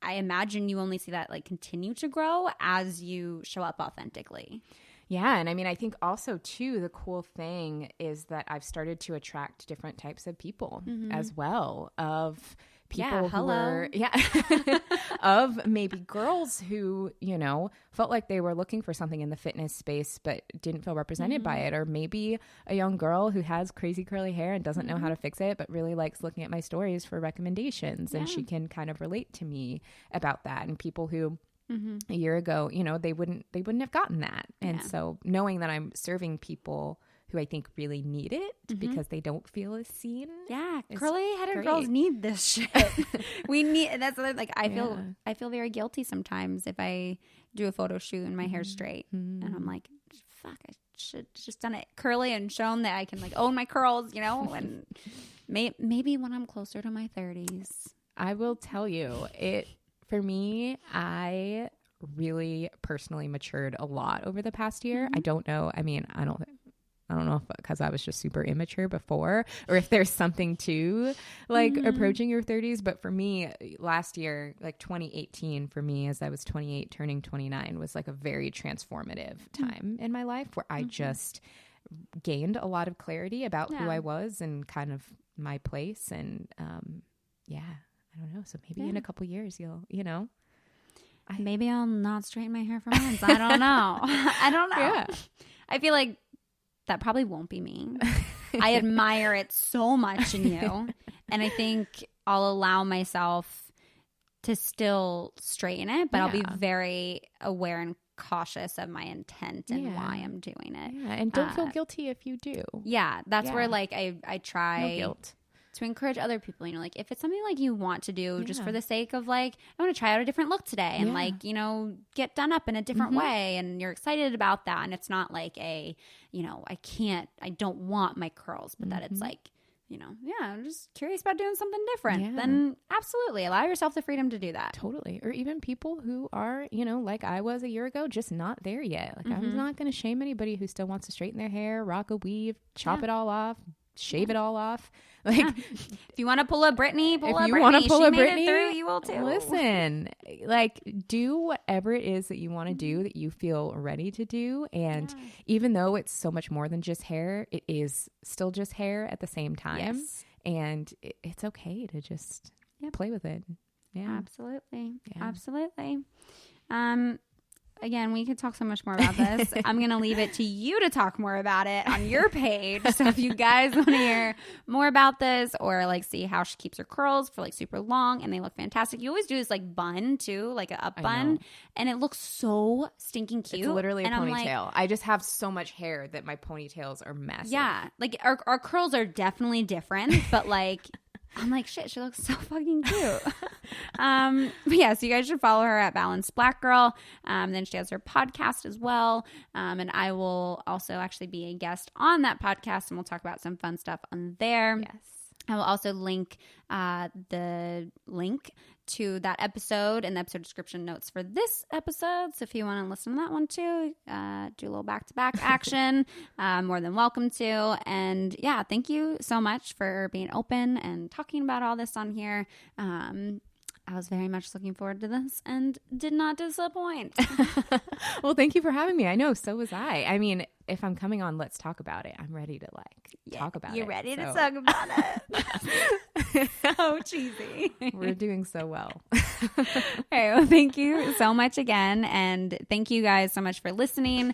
I imagine you only see that like continue to grow as you show up authentically. Yeah. And I mean, I think also too, the cool thing is that I've started to attract different types of people as well, of people who are, of maybe girls who, you know, felt like they were looking for something in the fitness space, but didn't feel represented by it. Or maybe a young girl who has crazy curly hair and doesn't know how to fix it, but really likes looking at my stories for recommendations. And she can kind of relate to me about that. And people who, a year ago, you know, they wouldn't have gotten that. And so knowing that I'm serving people who I think really need it because they don't feel as seen. Yeah, curly-headed girls need this shit. We need. That's like I feel very guilty sometimes if I do a photo shoot and my hair's straight, and I'm like, fuck, I should just done it curly and shown that I can like own my curls, you know. And maybe when I'm closer to my 30s, I will tell you it. For me, I really personally matured a lot over the past year. I don't know. I mean, I don't know if because I was just super immature before or if there's something to like approaching your 30s. But for me, last year, like 2018 for me, as I was 28 turning 29 was like a very transformative time in my life where I just gained a lot of clarity about who I was and kind of my place. And I don't know. So maybe in a couple years, you know. Maybe I'll not straighten my hair for months. I don't know. I don't know. Yeah. I feel like that probably won't be me. I admire it so much in you. And I think I'll allow myself to still straighten it, but I'll be very aware and cautious of my intent and why I'm doing it. Yeah. And don't feel guilty if you do. Yeah. That's where like I try. No guilt. To encourage other people, you know, like if it's something like you want to do just for the sake of like, I want to try out a different look today and like, you know, get done up in a different way and you're excited about that. And it's not like a, you know, I don't want my curls, but that it's like, you know, I'm just curious about doing something different. Then absolutely allow yourself the freedom to do that. Totally. Or even people who are, you know, like I was a year ago, just not there yet. Like I'm not going to shame anybody who still wants to straighten their hair, rock a weave, chop it all off, shave it all off. Like if you want to pull a Britney, you want to pull a Britney, through, you will too. Listen, like do whatever it is that you want to do, that you feel ready to do. And even though it's so much more than just hair, it is still just hair at the same time. Yes. And it's okay to just play with it. Yeah, absolutely. Yeah. Absolutely. Again, we could talk so much more about this. I'm going to leave it to you to talk more about it on your page. So if you guys want to hear more about this or like see how she keeps her curls for like super long and they look fantastic. You always do this like bun too, like an up bun. And it looks so stinking cute. It's literally a ponytail. I just have so much hair that my ponytails are massive. Yeah. Like our curls are definitely different, but like... I'm like, shit, she looks so fucking cute. But yeah, so you guys should follow her at Balanced Black Girl. Then she has her podcast as well. And I will also actually be a guest on that podcast and we'll talk about some fun stuff on there. Yes. I will also link the link to that episode in the episode description notes for this episode. So if you want to listen to that one too, do a little back-to-back action, more than welcome to. And yeah, thank you so much for being open and talking about all this on here. I was very much looking forward to this and did not disappoint. Well, thank you for having me. I know, so was I. I mean, if I'm coming on Let's Talk About It, I'm ready to talk about it. You're ready to talk about it. So cheesy. We're doing so well. Okay, well, thank you so much again. And thank you guys so much for listening.